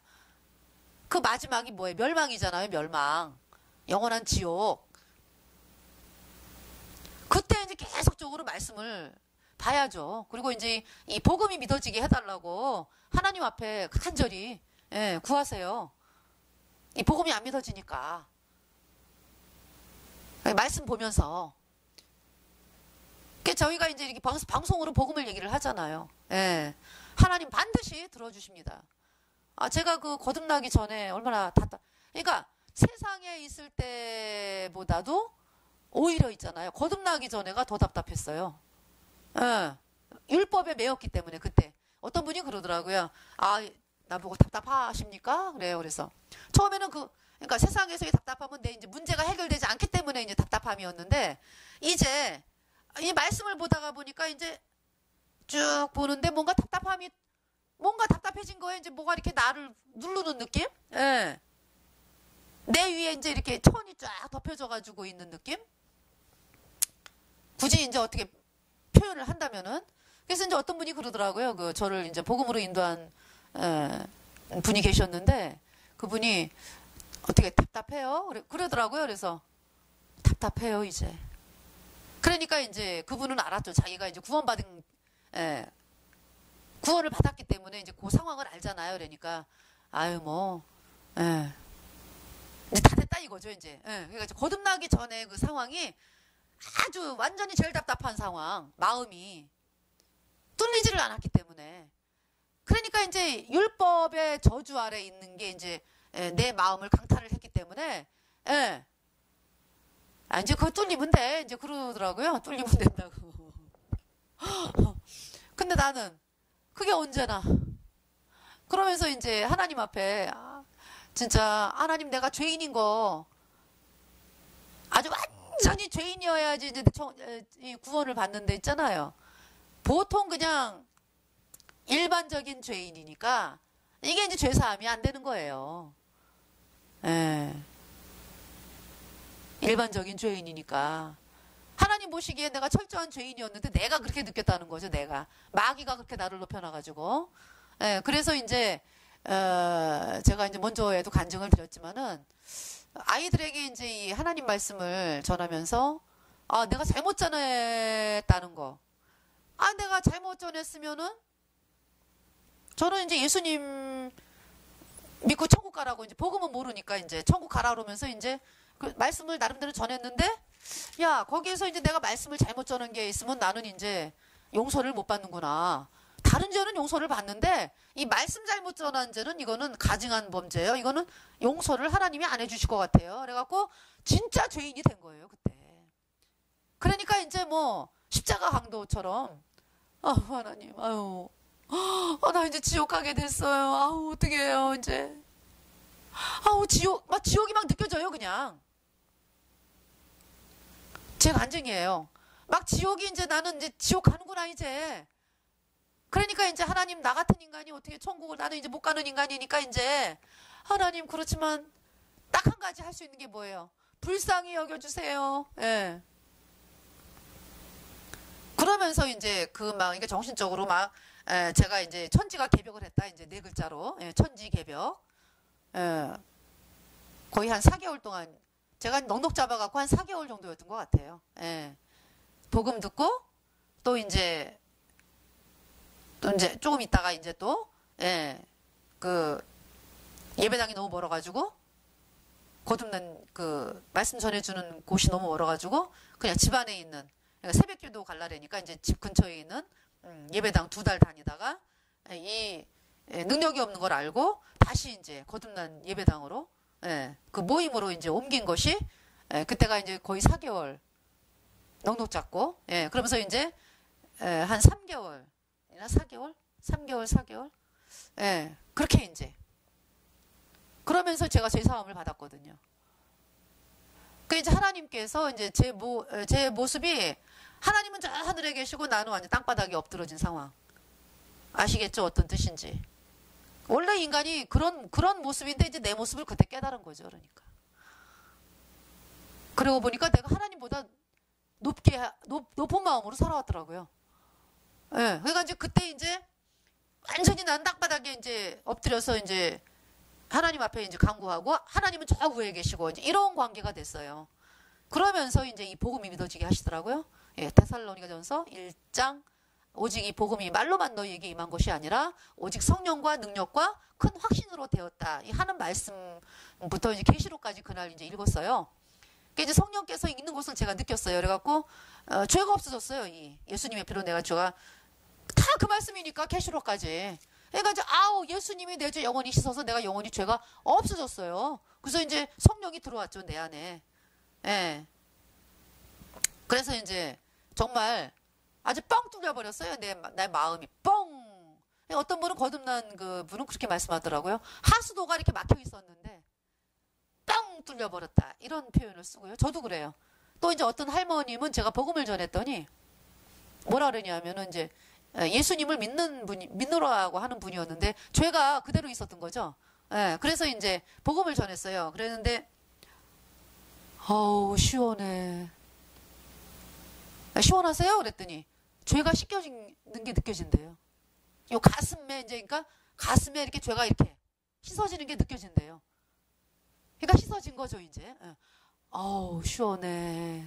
그 마지막이 뭐예요? 멸망이잖아요, 멸망. 영원한 지옥. 그때 이제 계속적으로 말씀을 봐야죠. 그리고 이제 이 복음이 믿어지게 해달라고 하나님 앞에 간절히 구하세요. 이 복음이 안 믿어지니까. 말씀 보면서. 저희가 이제 이렇게 방송으로 복음을 얘기를 하잖아요. 예. 하나님 반드시 들어주십니다. 제가 거듭나기 전에 얼마나 그러니까 세상에 있을 때보다도 오히려 있잖아요. 거듭나기 전에가 더 답답했어요. 예. 율법에 매였기 때문에 그때. 어떤 분이 그러더라고요. 나보고 답답하십니까? 그래요. 그래서 처음에는 그러니까 세상에서의 답답함은 내 이제 문제가 해결되지 않기 때문에 이제 답답함이었는데 이제 이 말씀을 보다가 보니까 이제 쭉 보는데 뭔가 답답해진 거예요. 이제 뭐가 이렇게 나를 누르는 느낌? 예. 내 위에 이제 이렇게 천이 쫙 덮여져 가지고 있는 느낌? 굳이 이제 어떻게 표현을 한다면은. 그래서 이제 어떤 분이 그러더라고요. 저를 이제 복음으로 인도한, 분이 계셨는데, 그분이 어떻게 답답해요? 그러더라고요. 그래서 답답해요, 이제. 그러니까 이제 그분은 알았죠. 자기가 이제 구원을 받았기 때문에 이제 그 상황을 알잖아요. 그러니까, 이제 다 됐다 이거죠, 이제. 그러니까 이제 거듭나기 전에 그 상황이 아주 완전히 제일 답답한 상황, 마음이 뚫리지를 않았기 때문에. 그러니까 이제 율법의 저주 아래 있는 게 이제 내 마음을 강탈을 했기 때문에, 이제 그거 뚫리면 돼. 이제 그러더라고요. 뚫리면 된다고. 근데 나는 그게 언제나. 그러면서 이제 하나님 앞에, 진짜 하나님 내가 죄인인 거, 아주 완전히 죄인이어야지 이제 이 구원을 받는 데 있잖아요. 보통 그냥 일반적인 죄인이니까 이게 이제 죄사함이 안 되는 거예요. 일반적인 죄인이니까. 하나님 보시기에 내가 철저한 죄인이었는데 내가 그렇게 느꼈다는 거죠. 내가 마귀가 그렇게 나를 높여놔가지고. 예, 그래서 이제 제가 이제 먼저에도 간증을 드렸지만은 아이들에게 이제 이 하나님 말씀을 전하면서 내가 잘못 전했다는 거. 내가 잘못 전했으면은 저는 이제 예수님 믿고 천국 가라고 이제 복음은 모르니까 이제 천국 가라 그러면서 이제 그 말씀을 나름대로 전했는데 야, 거기에서 이제 내가 말씀을 잘못 전한 게 있으면 나는 이제 용서를 못 받는구나. 다른 죄는 용서를 받는데 이 말씀 잘못 전한 죄는 이거는 가증한 범죄예요. 이거는 용서를 하나님이 안 해주실 것 같아요. 그래갖고 진짜 죄인이 된 거예요, 그때. 그러니까 이제 뭐 십자가 강도처럼 하나님, 나 이제 지옥 가게 됐어요. 어떻게 해요, 이제. 지옥이 막 느껴져요, 그냥. 제 간증이에요. 막 지옥이 이제 나는 이제 지옥 가는구나, 이제. 그러니까 이제 하나님 나 같은 인간이 어떻게 천국을 나는 이제 못 가는 인간이니까 이제 하나님 그렇지만 딱 한 가지 할 수 있는 게 뭐예요? 불쌍히 여겨주세요. 예. 그러면서 이제 그러니까 정신적으로 제가 이제 천지가 개벽을 했다. 이제 4글자로. 예, 천지 개벽. 예. 거의 한 4개월 동안 제가 넉넉 잡아갖고 한 4개월 정도였던 것 같아요. 예. 복음 듣고 또 이제 조금 있다가 이제 예배당이 너무 멀어가지고 거듭난 말씀 전해주는 곳이 너무 멀어가지고 그냥 집 안에 있는 그러니까 새벽기도 갈라래니까 이제 집 근처에 있는 예배당 2달 다니다가 이 능력이 없는 걸 알고 다시 이제 거듭난 예배당으로 그 모임으로 이제 옮긴 것이 그때가 이제 거의 4개월 넉넉 잡고 그러면서 이제 한 3개월 4개월? 3개월, 4개월? 그렇게 이제. 그러면서 제가 죄사함을 받았거든요. 이제 하나님께서 이제 제 모습이 하나님은 저 하늘에 계시고 나는 완전 땅바닥에 엎드러진 상황. 아시겠죠? 어떤 뜻인지. 원래 인간이 그런 모습인데 이제 내 모습을 그때 깨달은 거죠. 그러니까. 그러고 보니까 내가 하나님보다 높은 마음으로 살아왔더라고요. 그러니까 이제 그때 이제 완전히 난 땅바닥에 이제 엎드려서 이제 하나님 앞에 이제 간구하고 하나님은 저 위에 계시고 이제 이런 관계가 됐어요. 그러면서 이제 이 복음이 믿어지게 하시더라고요. 데살로니가전서 1장 오직 이 복음이 말로만 너희에게 임한 것이 아니라 오직 성령과 능력과 큰 확신으로 되었다. 이 하는 말씀부터 이제 계시록까지 그날 이제 읽었어요. 이제 성령께서 있는 것을 제가 느꼈어요. 그래갖고 죄가 없어졌어요. 이 예수님의 피로 내가 죄가 다 그 말씀이니까 계시록까지. 그러니까 이제 예수님이 내 죄 영원히 씻어서 내가 영원히 죄가 없어졌어요. 그래서 이제 성령이 들어왔죠 내 안에. 그래서 이제 정말 아주 뻥 뚫려 버렸어요. 내 마음이 뻥. 어떤 분은 거듭난 그 분은 그렇게 말씀하더라고요. 하수도가 이렇게 막혀 있었는데 뻥 뚫려 버렸다. 이런 표현을 쓰고요. 저도 그래요. 또 이제 어떤 할머님은 제가 복음을 전했더니 뭐라 그러냐면은 이제 예수님을 믿노라고 하는 분이었는데 죄가 그대로 있었던 거죠. 그래서 이제 복음을 전했어요. 그랬는데 시원해. 시원하세요? 그랬더니 죄가 씻겨지는 게 느껴진대요. 요 가슴에 이제 그러니까 가슴에 이렇게 죄가 이렇게 씻어지는 게 느껴진대요. 그러니까 씻어진 거죠 이제. 시원해.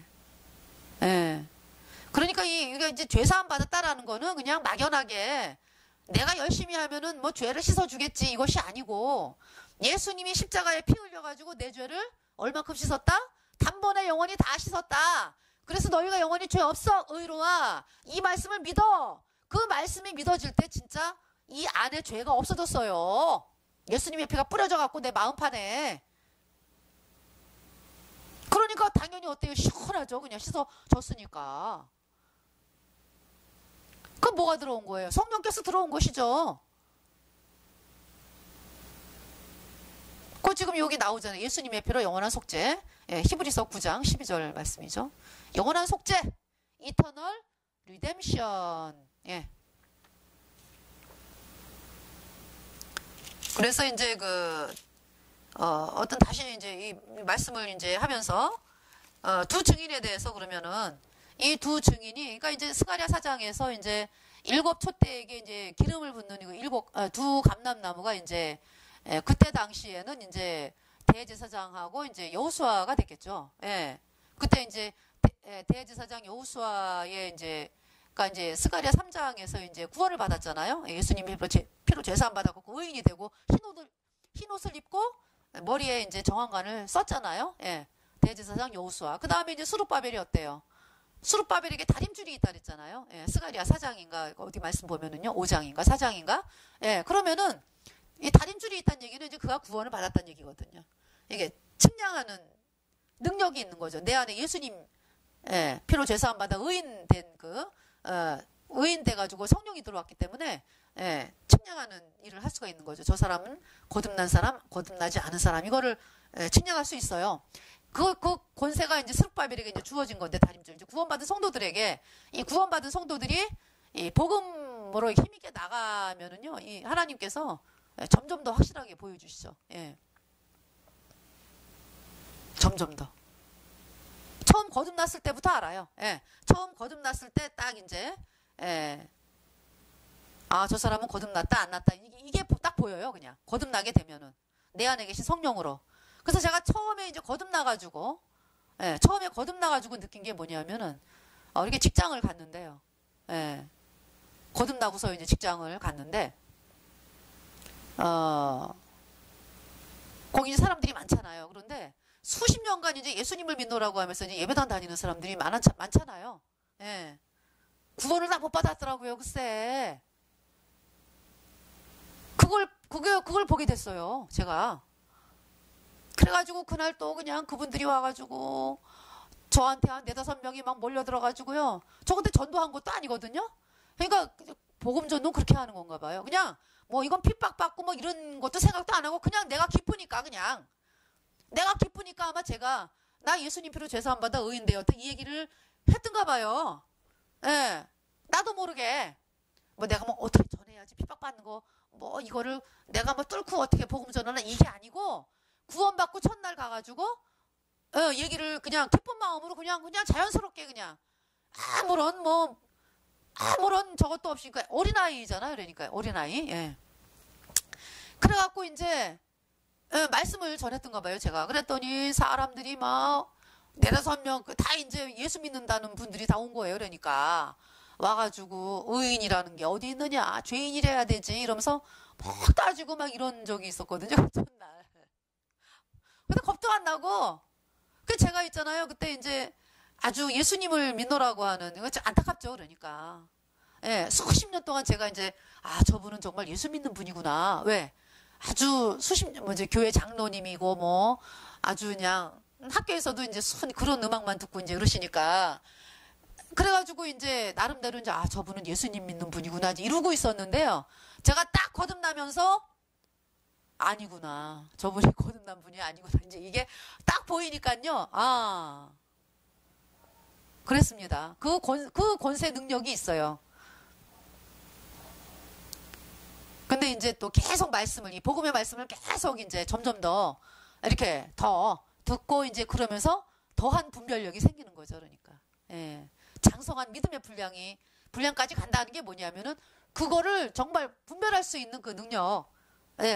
그러니까 이게 이제 죄사함 받았다라는 거는 그냥 막연하게 내가 열심히 하면은 뭐 죄를 씻어주겠지 이것이 아니고 예수님이 십자가에 피 흘려가지고 내 죄를 얼마큼 씻었다? 단번에 영원히 다 씻었다. 그래서 너희가 영원히 죄 없어 의로와 이 말씀을 믿어. 그 말씀이 믿어질 때 진짜 이 안에 죄가 없어졌어요. 예수님의 피가 뿌려져 갖고 내 마음판에. 그러니까 당연히 어때요? 시원하죠. 그냥 씻어졌으니까. 그럼 뭐가 들어온 거예요? 성령께서 들어온 것이죠. 지금 여기 나오잖아요. 예수님의 피로 영원한 속죄. 히브리서 9장 12절 말씀이죠. 영원한 속죄. 이터널 리뎀션. 그래서 이제 어떤 다시 이제 이 말씀을 이제 하면서 두 증인에 대해서 그러면은 이 두 증인이 그러니까 이제 스가랴 사장에서 이제 일곱 촛대에게 이제 기름을 붓는 두 감람나무가 이제 그때 당시에는 이제 대제사장하고 이제 여호수아가 됐겠죠. 예. 그때 이제 대제사장 여호수아의 이제 그러니까 이제 스가랴 3장에서 이제 구원을 받았잖아요. 예수님이 피로 제사함 받았고 의인이 되고 흰 옷을 입고 머리에 이제 정황관을 썼잖아요. 예. 대제사장 여호수아. 그 다음에 이제 수룹바벨이 어때요? 수룹바벨에게 다림줄이 있다 그랬잖아요. 예. 스가랴 4장인가 어디 말씀 보면은요. 5장인가 4장인가? 예. 그러면은 이 다림줄이 있다는 얘기는 이제 그가 구원을 받았다는 얘기거든요. 이게 측량하는 능력이 있는 거죠. 내 안에 예수님 피로 죄사함 받아 의인된 의인 돼가지고 성령이 들어왔기 때문에 측량하는 일을 할 수가 있는 거죠. 저 사람은 거듭난 사람, 거듭나지 않은 사람 이거를 측량할 수 있어요. 그 권세가 이제 스룹바벨에게 이제 주어진 건데 다림줄 이제 구원받은 성도들에게 이 구원받은 성도들이 이 복음으로 힘있게 나가면은요, 이 하나님께서 점점 더 확실하게 보여주시죠. 예. 점점 더. 처음 거듭났을 때부터 알아요. 예. 처음 거듭났을 때 딱 이제, 저 사람은 거듭났다, 안 났다. 이게 딱 보여요, 그냥. 거듭나게 되면은. 내 안에 계신 성령으로. 그래서 제가 처음에 이제 거듭나가지고, 처음에 거듭나가지고 느낀 게 뭐냐면은, 이렇게 직장을 갔는데요. 거듭나고서 이제 직장을 갔는데, 거기 사람들이 많잖아요. 그런데 수십 년간 이제 예수님을 믿노라고 하면서 이제 예배당 다니는 사람들이 많잖아요. 예. 구원을 다 못 받았더라고요, 글쎄. 그걸 보게 됐어요, 제가. 그래가지고 그날 또 그냥 그분들이 와가지고 저한테 한 4-5명이 막 몰려들어가지고요. 저 근데 전도한 것도 아니거든요? 그러니까 복음 전도 그렇게 하는 건가 봐요. 그냥 뭐 이건 핍박받고 뭐 이런 것도 생각도 안 하고 그냥 내가 기쁘니까 아마 제가 나 예수님 피로 죄사함 받아 의인 되었다 이 얘기를 했던가 봐요. 예. 나도 모르게 뭐 내가 뭐 어떻게 전해야지 핍박받는 거 뭐 이거를 내가 뭐 뚫고 어떻게 복음 전하나 이게 아니고 구원받고 첫날 가가지고 얘기를 그냥 기쁜 마음으로 그냥 자연스럽게 그냥 아무런 저것도 없이 그러니까 어린아이잖아요. 그러니까 어린아이. 예. 그래갖고 이제 말씀을 전했던가 봐요. 제가 그랬더니 사람들이 막 4-5명 다 이제 예수 믿는다는 분들이 다 온 거예요. 그러니까 와가지고 의인이라는 게 어디 있느냐, 죄인이래야 되지 이러면서 막 따지고 막 이런 적이 있었거든요. 첫날. 근데 겁도 안 나고 그 제가 있잖아요. 그때 이제 아주 예수님을 믿노라고 하는 이거 좀 안타깝죠. 그러니까 수십 년 동안 제가 이제 저분은 정말 예수 믿는 분이구나. 왜? 아주 수십 년 이제 교회 장로님이고 뭐 아주 그냥 학교에서도 이제 그런 음악만 듣고 이제 그러시니까 그래가지고 이제 나름대로 이제 저분은 예수님 믿는 분이구나 이러고 있었는데요. 제가 딱 거듭나면서 아니구나. 저분이 거듭난 분이 아니구나. 이제 이게 딱 보이니까요. 그랬습니다. 그 권세 능력이 있어요. 근데 이제 또 계속 이 복음의 말씀을 계속 이제 점점 더 이렇게 더 듣고 이제 그러면서 더한 분별력이 생기는 거죠. 그러니까. 장성한 믿음의 분량까지 간다는 게 뭐냐면은 그거를 정말 분별할 수 있는 그 능력.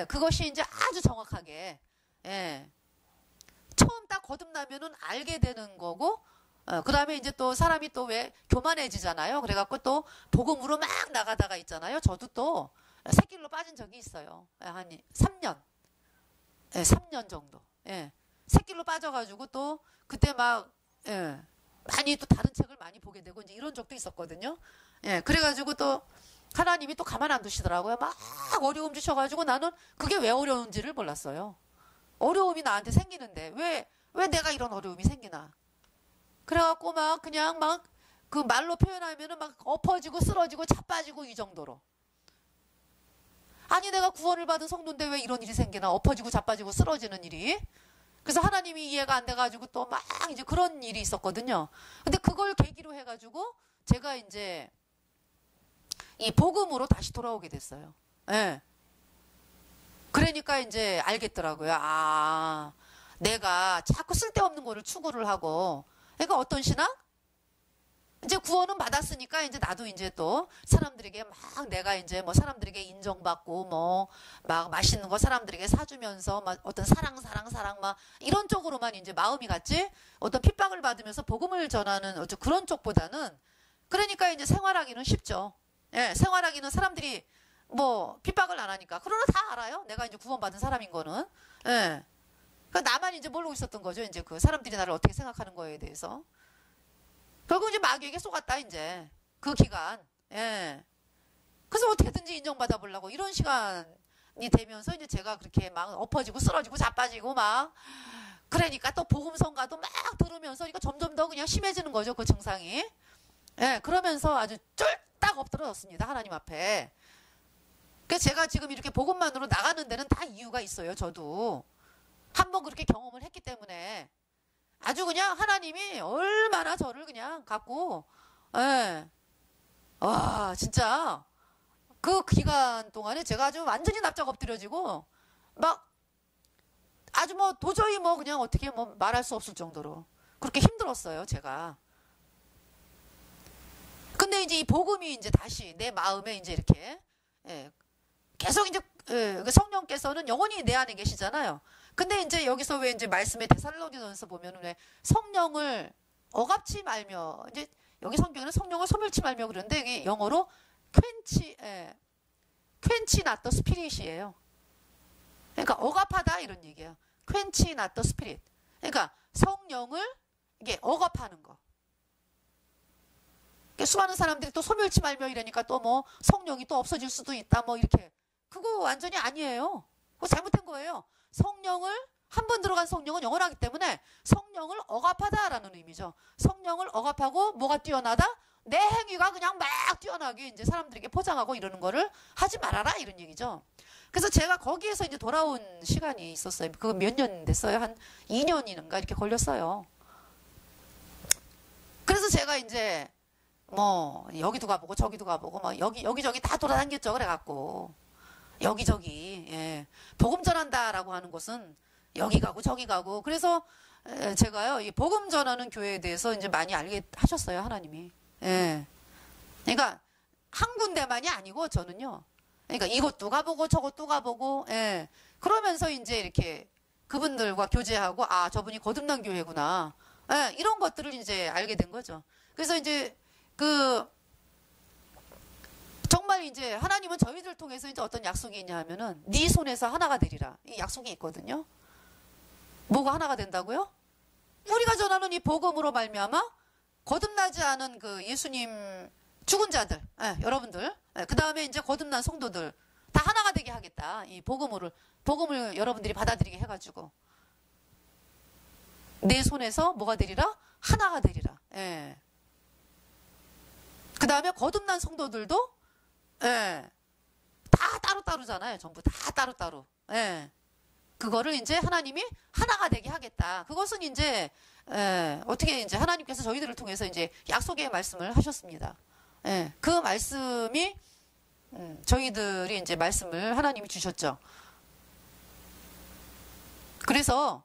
그것이 이제 아주 정확하게, 처음 딱 거듭나면은 알게 되는 거고, 그 다음에 이제 또 사람이 또 왜 교만해지잖아요. 그래갖고 또 복음으로 막 나가다가 있잖아요. 저도 또 새길로 빠진 적이 있어요. 한 3년. 3년 정도. 새길로 빠져가지고 또 그때 막, 많이 또 다른 책을 많이 보게 되고 이제 이런 적도 있었거든요. 그래가지고 또 하나님이 또 가만 안 두시더라고요. 막 어려움 주셔가지고 나는 그게 왜 어려운지를 몰랐어요. 어려움이 나한테 생기는데 왜 내가 이런 어려움이 생기나. 그래갖고 막 그냥 막 그 말로 표현하면은 막 엎어지고 쓰러지고 자빠지고 이 정도로. 아니 내가 구원을 받은 성도인데 왜 이런 일이 생기나. 엎어지고 자빠지고 쓰러지는 일이. 그래서 하나님이 이해가 안 돼가지고 또 막 이제 그런 일이 있었거든요. 근데 그걸 계기로 해가지고 제가 이제 이 복음으로 다시 돌아오게 됐어요. 그러니까 이제 알겠더라고요. 내가 자꾸 쓸데없는 거를 추구를 하고 그러니까 어떤 신앙? 이제 구원은 받았으니까 이제 나도 이제 또 사람들에게 막 내가 이제 뭐 사람들에게 인정받고 뭐 막 맛있는 거 사람들에게 사주면서 막 어떤 사랑 막 이런 쪽으로만 이제 마음이 갔지, 어떤 핍박을 받으면서 복음을 전하는 어떤 그런 쪽보다는, 그러니까 이제 생활하기는 쉽죠. 예, 생활하기는 사람들이 뭐 핍박을 안 하니까. 그러나 다 알아요. 내가 이제 구원받은 사람인 거는. 예. 그러니까 나만 이제 모르고 있었던 거죠. 이제 그 사람들이 나를 어떻게 생각하는 거에 대해서. 결국 이제 마귀에게 속았다, 이제. 그 기간. 예. 그래서 어떻게든지 인정받아 보려고 이런 시간이 되면서 이제 제가 그렇게 막 엎어지고 쓰러지고 자빠지고 막, 그러니까 또 복음성가도 막 들으면서 이거 점점 더 그냥 심해지는 거죠, 그 증상이. 예. 그러면서 아주 쫄딱 엎드러졌습니다, 하나님 앞에. 그래서 제가 지금 이렇게 복음만으로 나가는 데는 다 이유가 있어요, 저도. 한번 그렇게 경험을 했기 때문에. 아주 그냥 하나님이 얼마나 저를 그냥 갖고, 예. 와, 진짜, 그 기간 동안에 제가 아주 완전히 납작 엎드려지고, 막, 아주 뭐 도저히 뭐 그냥 어떻게 뭐 말할 수 없을 정도로. 그렇게 힘들었어요, 제가. 근데 이제 이 복음이 이제 다시 내 마음에 이제 이렇게, 예. 계속 이제, 예, 성령께서는 영원히 내 안에 계시잖아요. 근데 이제 여기서 왜 이제 말씀에 데살로니가서 보면은 왜 성령을 억압치 말며, 이제 여기 성경에는 성령을 소멸치 말며 그러는데 이게 영어로 quench not the spirit이에요. 그러니까 억압하다 이런 얘기예요. quench not the spirit. 그러니까 성령을 이게 억압하는 거. 그러니까 수많은 사람들이 또 소멸치 말며 이러니까 또 뭐 성령이 또 없어질 수도 있다 뭐 이렇게. 그거 완전히 아니에요. 그거 잘못된 거예요. 성령을, 한 번 들어간 성령은 영원하기 때문에 성령을 억압하다라는 의미죠. 성령을 억압하고 뭐가 뛰어나다? 내 행위가 그냥 막 뛰어나게 이제 사람들에게 포장하고 이러는 거를 하지 말아라 이런 얘기죠. 그래서 제가 거기에서 이제 돌아온 시간이 있었어요. 그거 몇 년 됐어요? 한 2년인가 이렇게 걸렸어요. 그래서 제가 이제 뭐 여기도 가보고 저기도 가보고 막 여기저기 다 돌아다녔죠. 그래갖고 여기저기, 예. 복음 전한다라고 하는 곳은 여기 가고 저기 가고. 그래서 제가요, 이 복음 전하는 교회에 대해서 이제 많이 알게 하셨어요, 하나님이. 예. 그러니까 한 군데만이 아니고 저는요. 그러니까 이것도 가보고 저것도 가보고, 예. 그러면서 이제 이렇게 그분들과 교제하고, 아, 저분이 거듭난 교회구나. 예. 이런 것들을 이제 알게 된 거죠. 그래서 이제 정말 이제 하나님은 저희들 통해서 이제 어떤 약속이 있냐 하면은 네 손에서 하나가 되리라. 이 약속이 있거든요. 뭐가 하나가 된다고요? 우리가 전하는 이 복음으로 말미암아 거듭나지 않은 그 예수님 죽은 자들, 예, 여러분들, 예, 그 다음에 이제 거듭난 성도들 다 하나가 되게 하겠다. 이 복음을 여러분들이 받아들이게 해가지고 내 손에서 뭐가 되리라? 하나가 되리라. 예. 그 다음에 거듭난 성도들도 예. 다 따로따로잖아요. 전부 다 따로따로. 예. 그거를 이제 하나님이 하나가 되게 하겠다. 그것은 이제, 어떻게 이제 하나님께서 저희들을 통해서 이제 약속의 말씀을 하셨습니다. 예. 그 말씀이, 저희들이 이제 말씀을 하나님이 주셨죠. 그래서,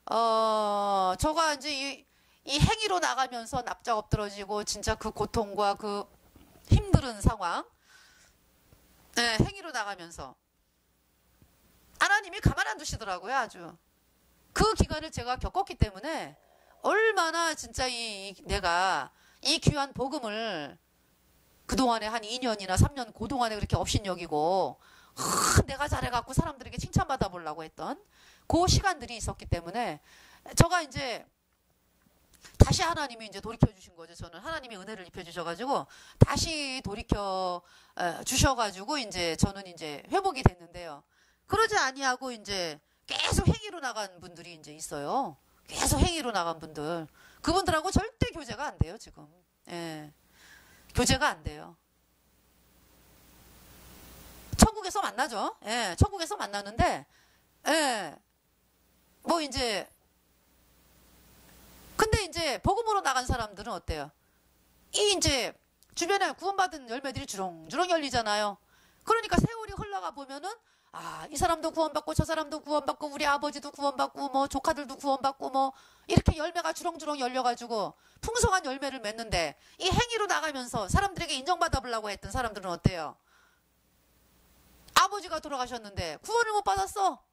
저가 이제 이 행위로 나가면서 납작 엎드러지고 진짜 그 고통과 그 힘든 상황, 네, 행위로 나가면서 하나님이 가만 안 두시더라고요. 아주 그 기간을 제가 겪었기 때문에 얼마나 진짜 내가 이 귀한 복음을 그동안에 한 2년이나 3년 그동안에 그렇게 업신여기고 내가 잘해갖고 사람들에게 칭찬받아 보려고 했던 그 시간들이 있었기 때문에 저가 이제 다시 하나님이 이제 돌이켜 주신 거죠. 저는 하나님이 은혜를 입혀 주셔가지고 다시 돌이켜 주셔가지고 이제 저는 이제 회복이 됐는데요. 그러지 아니하고 이제 계속 행위로 나간 분들이 이제 있어요. 계속 행위로 나간 분들. 그분들하고 절대 교제가 안 돼요, 지금. 예. 교제가 안 돼요. 천국에서 만나죠. 예. 천국에서 만나는데, 예. 뭐 이제, 근데 이제 복음으로 나간 사람들은 어때요? 이 이제 주변에 구원받은 열매들이 주렁주렁 열리잖아요. 그러니까 세월이 흘러가 보면은 아, 이 사람도 구원받고 저 사람도 구원받고 우리 아버지도 구원받고 뭐 조카들도 구원받고 뭐 이렇게 열매가 주렁주렁 열려가지고 풍성한 열매를 맺는데 이 행위로 나가면서 사람들에게 인정받아보려고 했던 사람들은 어때요? 아버지가 돌아가셨는데 구원을 못 받았어.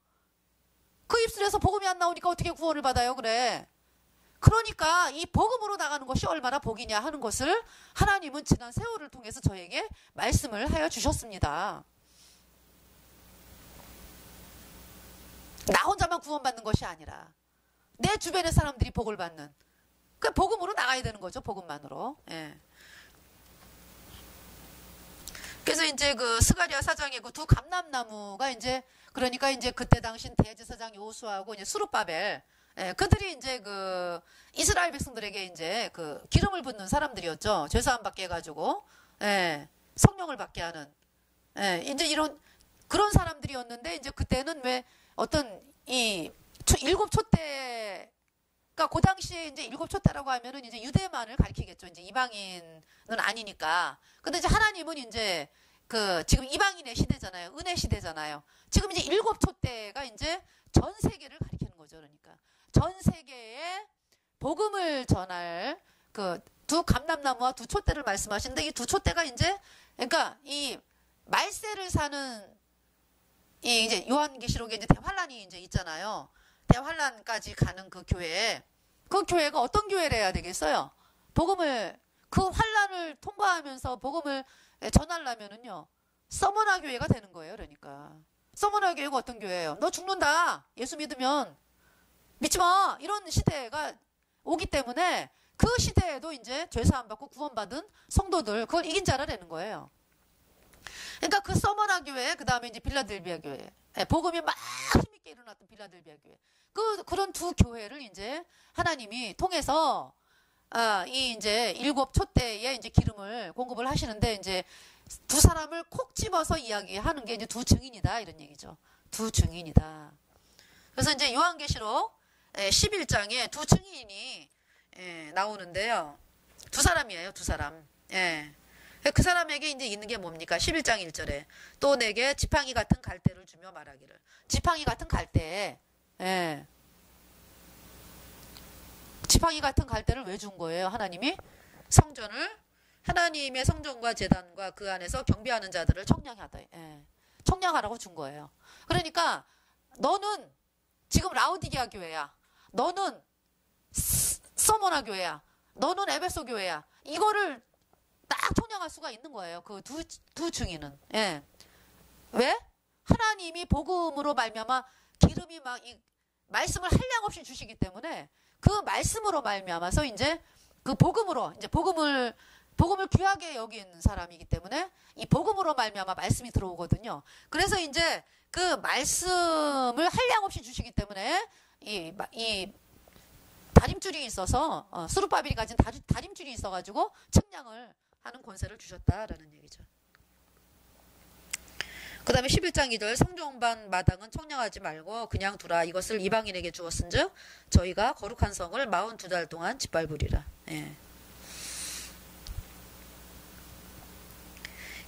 그 입술에서 복음이 안 나오니까 어떻게 구원을 받아요? 그래. 그러니까 이 복음으로 나가는 것이 얼마나 복이냐 하는 것을 하나님은 지난 세월을 통해서 저에게 말씀을 하여 주셨습니다. 나 혼자만 구원받는 것이 아니라 내 주변의 사람들이 복을 받는 그 복음으로 나가야 되는 거죠. 복음만으로. 예. 그래서 이제 그 스가랴 사장의 그 두 감람나무가 이제 그러니까 이제 그때 당시 대제사장 요수아하고 이제 스룹바벨 예, 그들이 이제 그 이스라엘 백성들에게 이제 그 기름을 붓는 사람들이었죠. 죄사함 받게 해가지고 예, 성령을 받게 하는 예, 이제 이런 그런 사람들이었는데 이제 그때는 왜 어떤 이 일곱 촛대가 그 당시에 이제 일곱 촛대라고 하면은 이제 유대만을 가리키겠죠. 이제 이방인은 아니니까. 근데 이제 하나님은 이제 그 지금 이방인의 시대잖아요. 은혜 시대잖아요. 지금 이제 일곱 촛대가 이제 전 세계를 가리키는 거죠. 그러니까 전 세계에 복음을 전할 그 두 감람나무와 두 촛대를 말씀하시는데 이 두 촛대가 이제 그러니까 이 말세를 사는 이 이제 요한계시록에 이제 대환란이 이제 있잖아요. 대환란까지 가는 그 교회, 그 교회가 어떤 교회를 해야 되겠어요? 복음을 그 환란을 통과하면서 복음을 전하려면은요, 서머나 교회가 되는 거예요. 그러니까 서머나 교회가 어떤 교회예요? 너 죽는다. 예수 믿으면 믿지 마. 이런 시대가 오기 때문에 그 시대에도 이제 죄사함 받고 구원받은 성도들 그걸 이긴 자라 되는 거예요. 그러니까 그 서머나 교회, 그 다음에 이제 빌라델비아 교회, 복음이 막 힘있게 일어났던 빌라델비아 교회, 그런 두 교회를 이제 하나님이 통해서 이 이제 일곱 촛대에 이제 기름을 공급을 하시는데 이제 두 사람을 콕 집어서 이야기하는 게 이제 두 증인이다 이런 얘기죠. 두 증인이다. 그래서 이제 요한계시록 11장에 두 증인이 나오는데요. 두 사람이에요, 두 사람. 예. 그 사람에게 이제 있는 게 뭡니까? 11장 1절에 또 내게 지팡이 같은 갈대를 주며 말하기를. 지팡이 같은 갈대. 예. 지팡이 같은 갈대를 왜 준 거예요? 하나님이 성전을 하나님의 성전과 제단과 그 안에서 경배하는 자들을 청량하다. 예. 청량하라고 준 거예요. 그러니까 너는 지금 라우디게아 교회야. 너는 서머나 교회야. 너는 에베소 교회야. 이거를 딱 청량할 수가 있는 거예요. 그 두 증인은. 예. 왜? 하나님이 복음으로 말미암아 기름이 막 이 말씀을 한량없이 주시기 때문에 그 말씀으로 말미암아서 이제 그 복음으로 이제 복음을 귀하게 여긴 사람이기 때문에 이 복음으로 말미암아 말씀이 들어오거든요. 그래서 이제 그 말씀을 한량없이 주시기 때문에 이 다림줄이 있어서 스룹바벨이 가진 다림줄이 있어가지고 측량을 하는 권세를 주셨다라는 얘기죠. 그 다음에 11장 2절 성전반 마당은 청량하지 말고 그냥 두라. 이것을 이방인에게 주었은즉 저희가 거룩한 성을 42달 동안 짓밟으리라. 예.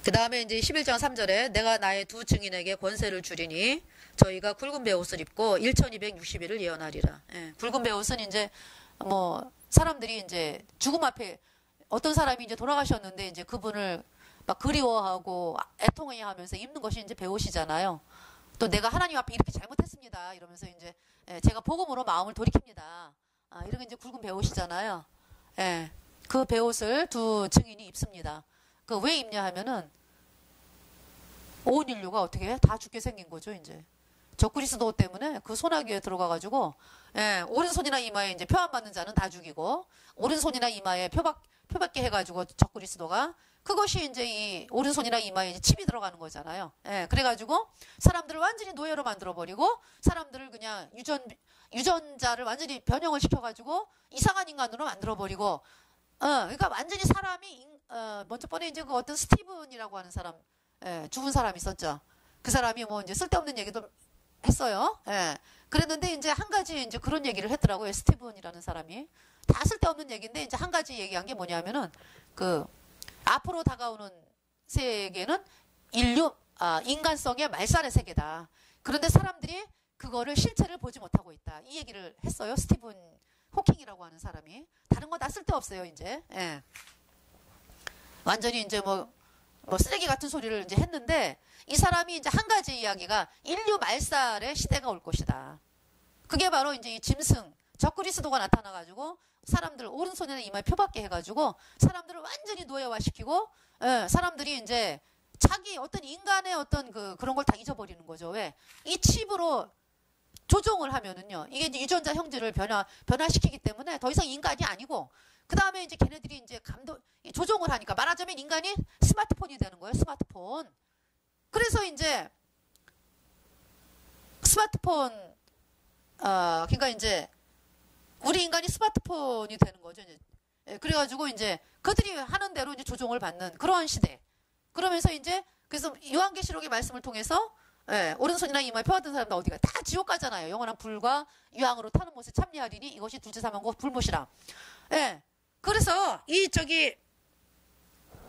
그 다음에 이제 11장 3절에 내가 나의 두 증인에게 권세를 주리니 저희가 굵은 베옷을 입고 1260일을 예언하리라. 예. 굵은 베옷은 이제 뭐 사람들이 이제 죽음 앞에 어떤 사람이 이제 돌아가셨는데 이제 그분을 막 그리워하고 애통해 하면서 입는 것이 이제 베옷이잖아요. 또 내가 하나님 앞에 이렇게 잘못했습니다. 이러면서 이제 제가 복음으로 마음을 돌이킵니다. 이런 게 이제 굵은 베옷이잖아요. 예. 그 베옷을 두 증인이 입습니다. 그 왜 입냐 하면은 온 인류가 어떻게 다 죽게 생긴 거죠, 이제. 적그리스도 때문에 그 소나기에 들어가가지고, 오른손이나 이마에 이제 표 안 맞는 자는 다 죽이고, 오른손이나 이마에 표밖에 해가지고 적그리스도가 그것이 이제 이 오른손이나 이마에 칩이 들어가는 거잖아요. 그래가지고 사람들을 완전히 노예로 만들어버리고 사람들을 그냥 유전자를 완전히 변형을 시켜가지고 이상한 인간으로 만들어버리고, 그러니까 완전히 사람이 먼저 번에 이제 그 어떤 스티븐이라고 하는 사람, 죽은 사람 있었죠. 그 사람이 뭐 이제 쓸데없는 얘기도 했어요. 그랬는데 이제 한 가지 이제 그런 얘기를 했더라고요. 스티븐이라는 사람이. 다 쓸데없는 얘기인데 이제 한 가지 얘기한 게 뭐냐면은 그 앞으로 다가오는 세계는 인류 인간성의 말살의 세계다. 그런데 사람들이 그거를 실체를 보지 못하고 있다. 이 얘기를 했어요. 스티븐 호킹이라고 하는 사람이. 다른 거 다 쓸데없어요, 이제. 예. 완전히 이제 뭐 쓰레기 같은 소리를 이제 했는데, 이 사람이 이제 한 가지 이야기가 인류 말살의 시대가 올 것이다. 그게 바로 이제 이 짐승, 적그리스도가 나타나가지고 사람들 오른손이나 이마에 표받게 해가지고 사람들을 완전히 노예화시키고, 예, 사람들이 이제 자기 어떤 인간의 어떤 그런 걸 다 잊어버리는 거죠. 왜? 이 칩으로 조종을 하면은요, 이게 이제 유전자 형질을 변화시키기 때문에 더 이상 인간이 아니고, 그 다음에 이제 걔네들이 이제 조종을 하니까 말하자면 인간이 스마트폰이 되는 거예요. 스마트폰. 그래서 이제 스마트폰, 그러니까 이제 우리 인간이 스마트폰이 되는 거죠. 이제. 예, 그래가지고 이제 그들이 하는 대로 이제 조종을 받는 그러한 시대. 그러면서 이제 그래서 요한계시록의 말씀을 통해서, 예, 오른손이나 이마에 펴받은 사람들 어디가 다 지옥 가잖아요. 영원한 불과 유황으로 타는 못에 참여하리니 이것이 둘째 사망과 불못이라. 예. 그래서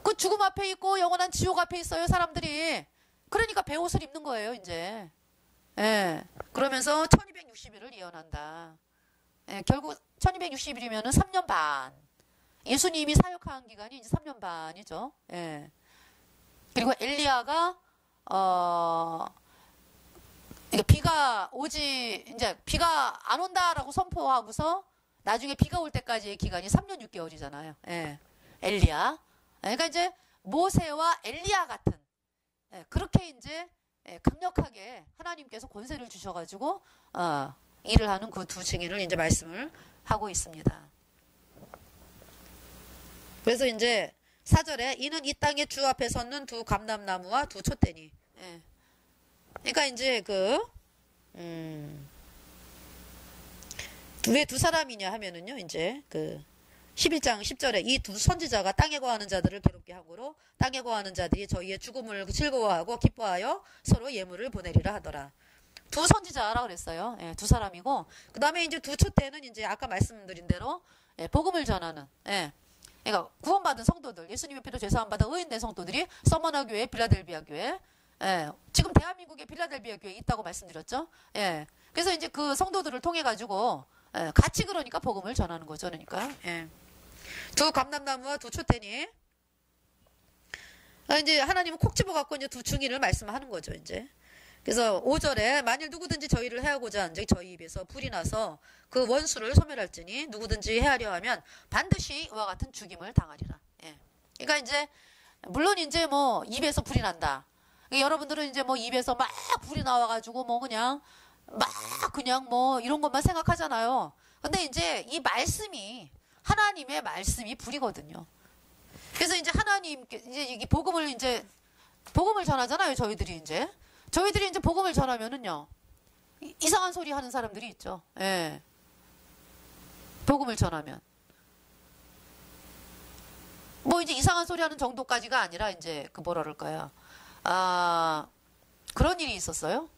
그 죽음 앞에 있고 영원한 지옥 앞에 있어요, 사람들이. 그러니까 배옷을 입는 거예요, 이제. 예. 그러면서 1260일을 예언한다. 예, 결국 1260일이면은 3년 반. 예수님이 사역한 기간이 이제 3년 반이죠. 예. 그리고 엘리야가 비가 오지, 이제 비가 안 온다라고 선포하고서 나중에 비가 올 때까지의 기간이 3년 6개월이잖아요. 예. 엘리야. 그러니까 이제 모세와 엘리야 같은, 예, 그렇게 이제, 예, 강력하게 하나님께서 권세를 주셔가지고 일을 하는 그 두 증인을 이제 말씀을 하고 있습니다. 그래서 이제 4절에 이는 이 땅의 주 앞에 섰는 두 감람나무와 두 촛대니. 예. 그러니까 이제 왜 두 사람이냐 하면은요, 이제 11장 10절에 이 두 선지자가 땅에 거하는 자들을 괴롭게 하고로 땅에 거하는 자들이 저희의 죽음을 즐거워하고 기뻐하여 서로 예물을 보내리라 하더라. 두 선지자라 그랬어요. 예, 두 사람이고, 그 다음에 이제 두 촛대는 이제 아까 말씀드린 대로, 예, 복음을 전하는, 예, 그러니까 구원받은 성도들, 예수님의 피로 죄사함 받아 의인된 성도들이 서머나 교회, 빌라델비아 교회, 예, 지금 대한민국에 빌라델비아 교회 있다고 말씀드렸죠. 예, 그래서 이제 그 성도들을 통해 가지고, 예, 같이 그러니까 복음을 전하는 거죠. 그러니까, 예. 두 감람나무와 두 촛대니, 이제 하나님은 콕 집어갖고 이제 두 증인을 말씀하는 거죠, 이제. 그래서 5절에 만일 누구든지 저희를 해하고자 한즉 저희 입에서 불이 나서 그 원수를 소멸할지니 누구든지 해하려 하면 반드시 이와 같은 죽임을 당하리라. 예. 그러니까 이제 물론 이제 뭐 입에서 불이 난다. 여러분들은 이제 뭐 입에서 막 불이 나와가지고 뭐 그냥 뭐 이런 것만 생각하잖아요. 근데 이제 이 말씀이 하나님의 말씀이 불이거든요. 그래서 이제 하나님께 이제 이 복음을 전하잖아요. 저희들이 이제 복음을 전하면은요, 이상한 소리 하는 사람들이 있죠. 예. 복음을 전하면. 뭐 이제 이상한 소리 하는 정도까지가 아니라 이제 뭐라 그럴까요? 그런 일이 있었어요.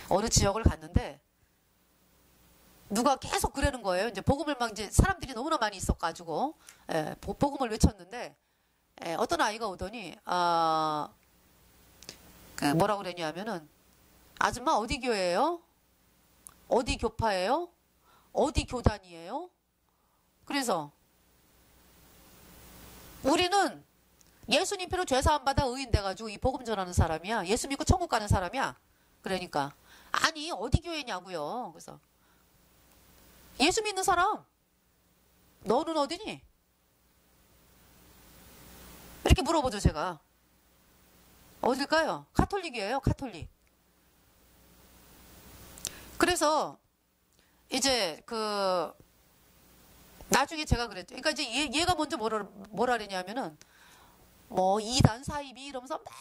어느 지역을 갔는데, 누가 계속 그러는 거예요. 이제 복음을 막 이제 사람들이 너무나 많이 있어가지고, 예, 복음을 외쳤는데, 예, 어떤 아이가 오더니, 뭐라 그랬냐면은, 아줌마 어디 교회예요? 어디 교파예요? 어디 교단이에요? 그래서 우리는 예수님 피로 죄사함 받아 의인 돼가지고 이 복음 전하는 사람이야. 예수 믿고 천국 가는 사람이야. 그러니까 아니 어디 교회냐고요. 그래서 예수 믿는 사람, 너는 어디니? 이렇게 물어보죠, 제가. 어딜까요? 카톨릭이에요, 카톨릭. 그래서, 이제, 나중에 제가 그랬죠. 그러니까 이제 얘가 먼저 뭐라 그랬냐면은, 뭐, 이단 사이비 이러면서 막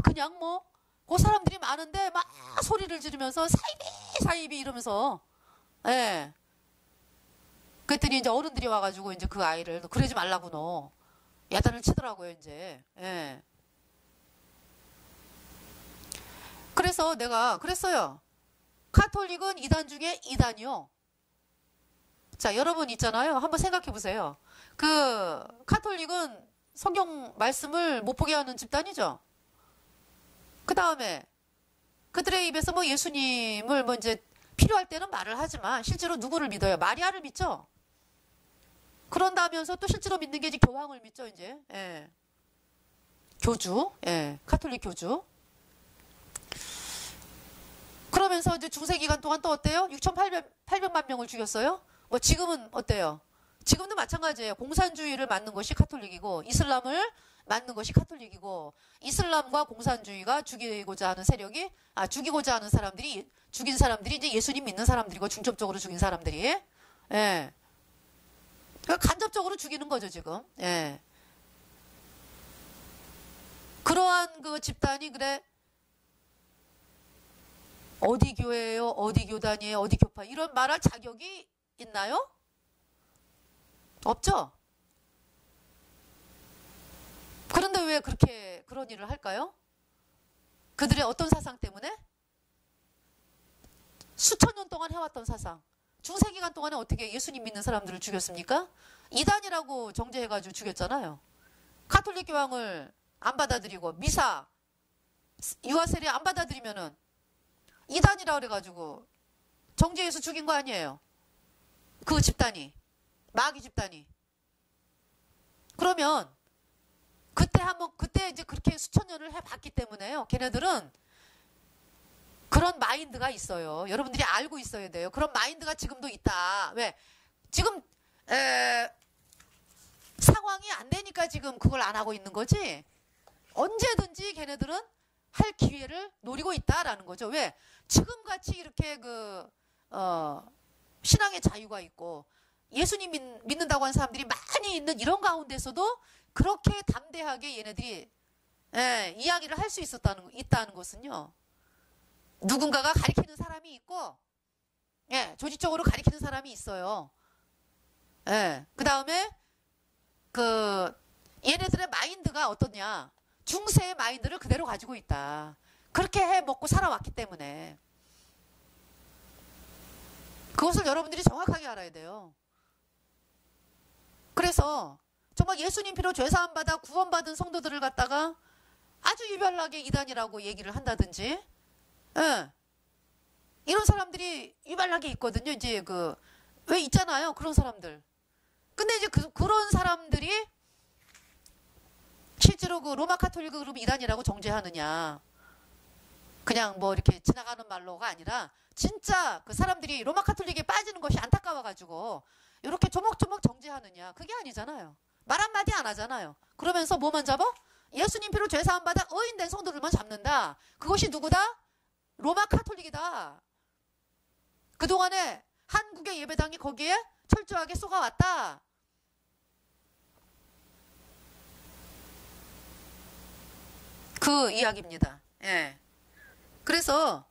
그냥 뭐, 그 사람들이 많은데 막 소리를 지르면서 사이비 이러면서, 예. 그랬더니 이제 어른들이 와가지고 이제 그 아이를, 너 그러지 말라고 너. 야단을 치더라고요, 이제. 예. 그래서 내가 그랬어요. 카톨릭은 이단 중에 이단이요. 자, 여러분 있잖아요. 한번 생각해 보세요. 카톨릭은 성경 말씀을 못 보게 하는 집단이죠. 그 다음에 그들의 입에서 뭐 예수님을 뭐 이제 필요할 때는 말을 하지만 실제로 누구를 믿어요? 마리아를 믿죠. 그런다면서 또 실제로 믿는 게 이제 교황을 믿죠, 이제. 예. 교주, 예. 카톨릭 교주. 그러면서 이제 중세 기간 동안 또 어때요? 6,800만 명을 죽였어요? 뭐 지금은 어때요? 지금도 마찬가지예요. 공산주의를 맞는 것이 카톨릭이고, 이슬람을 맞는 것이 카톨릭이고, 이슬람과 공산주의가 죽이고자 하는 세력이, 죽이고자 하는 사람들이, 죽인 사람들이 이제 예수님 믿는 사람들이고, 중첩적으로 죽인 사람들이, 예. 그러니까 간접적으로 죽이는 거죠, 지금. 예. 그러한 그 집단이, 그래, 어디 교회예요? 어디 교단이에요? 어디 교파? 이런 말할 자격이 있나요? 없죠? 그런데 왜 그렇게 그런 일을 할까요? 그들의 어떤 사상 때문에? 수천 년 동안 해왔던 사상. 중세 기간 동안에 어떻게 예수님 믿는 사람들을 죽였습니까? 이단이라고 정죄해가지고 죽였잖아요. 카톨릭 교황을 안 받아들이고 미사, 유아 세례 안 받아들이면은 이단이라 그래가지고 정죄해서 죽인 거 아니에요. 그 집단이, 마귀 집단이. 그러면 그때 이제 그렇게 수천 년을 해봤기 때문에요. 걔네들은 그런 마인드가 있어요. 여러분들이 알고 있어야 돼요. 그런 마인드가 지금도 있다. 왜? 지금 상황이 안 되니까 지금 그걸 안 하고 있는 거지. 언제든지 걔네들은 할 기회를 노리고 있다라는 거죠. 왜? 지금같이 이렇게 신앙의 자유가 있고 예수님 믿는다고 하는 사람들이 많이 있는 이런 가운데서도 그렇게 담대하게 얘네들이 이야기를 할 수 있다는 것은요. 누군가가 가리키는 사람이 있고 조직적으로 가리키는 사람이 있어요. 그 다음에 얘네들의 마인드가 어떠냐. 중세의 마인드를 그대로 가지고 있다. 그렇게 해 먹고 살아왔기 때문에 그것을 여러분들이 정확하게 알아야 돼요. 그래서 정말 예수님 피로 죄사함 받아 구원받은 성도들을 갖다가 아주 유별나게 이단이라고 얘기를 한다든지, 이런 사람들이 유별나게 있거든요. 이제 왜 있잖아요. 그런 사람들. 근데 이제 그런 사람들이 실제로 로마 카톨릭 그룹 이단이라고 정죄하느냐. 그냥 뭐 이렇게 지나가는 말로가 아니라 진짜 그 사람들이 로마 카톨릭에 빠지는 것이 안타까워가지고 이렇게 조목조목 정죄하느냐. 그게 아니잖아요. 말 한마디 안 하잖아요. 그러면서 뭐만 잡아? 예수님 피로 죄사함 받아 의인된 성도들만 잡는다. 그것이 누구다? 로마 카톨릭이다. 그동안에 한국의 예배당이 거기에 철저하게 쏘가왔다. 그 이야기입니다. 예. 그래서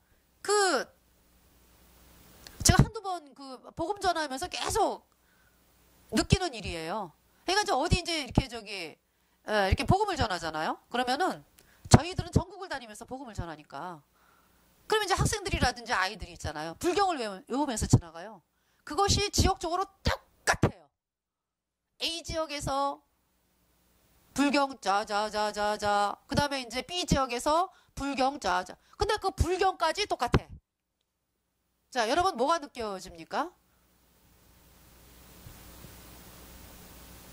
제가 한두 번 복음 전하면서 계속 느끼는 일이에요. 그러니까 이제 이렇게 복음을 전하잖아요. 그러면은 저희들은 전국을 다니면서 복음을 전하니까. 그러면 이제 학생들이라든지 아이들이 있잖아요. 불경을 외우면서 지나가요. 그것이 지역적으로 똑같아요. A 지역에서 불경 자자자자자. 그 다음에 이제 B 지역에서 불경 자자. 근데 그 불경까지 똑같아. 자, 여러분 뭐가 느껴집니까?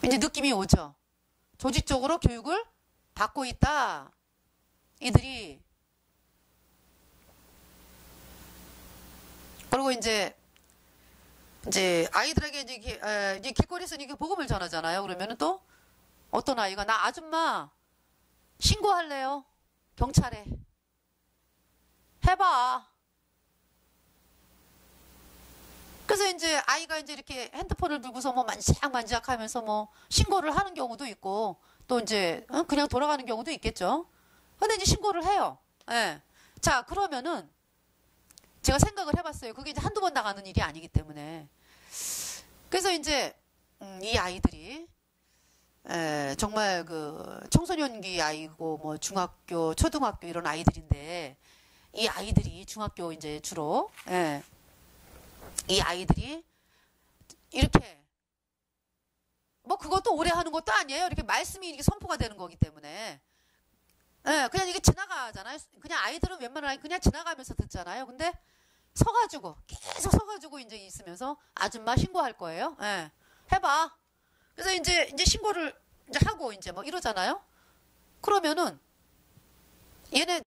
이제 느낌이 오죠. 조직적으로 교육을 받고 있다. 이들이. 그리고 이제 아이들에게 이제 길거리에서 이렇게 복음을 전하잖아요. 그러면은 또 어떤 아이가 나 아줌마 신고할래요. 경찰에. 해봐. 그래서 이제 아이가 이제 이렇게 핸드폰을 들고서 뭐 만지작 하면서 뭐 신고를 하는 경우도 있고 또 이제 그냥 돌아가는 경우도 있겠죠. 근데 이제 신고를 해요. 예. 자, 그러면은 제가 생각을 해봤어요. 그게 이제 한두 번 나가는 일이 아니기 때문에. 그래서 이제 이 아이들이 정말 청소년기 아이고 뭐 중학교, 초등학교 이런 아이들인데 이 아이들이 중학교 이제 주로 이 아이들이 이렇게 뭐 그것도 오래 하는 것도 아니에요. 이렇게 말씀이 이렇게 선포가 되는 거기 때문에. 예, 그냥 이게 지나가잖아요. 그냥 아이들은 웬만하면 그냥 지나가면서 듣잖아요. 근데 서가지고 계속 서가지고 이제 있으면서 아줌마 신고할 거예요. 예, 해봐. 그래서 이제 신고를 이제 하고 이제 뭐 이러잖아요. 그러면은 얘네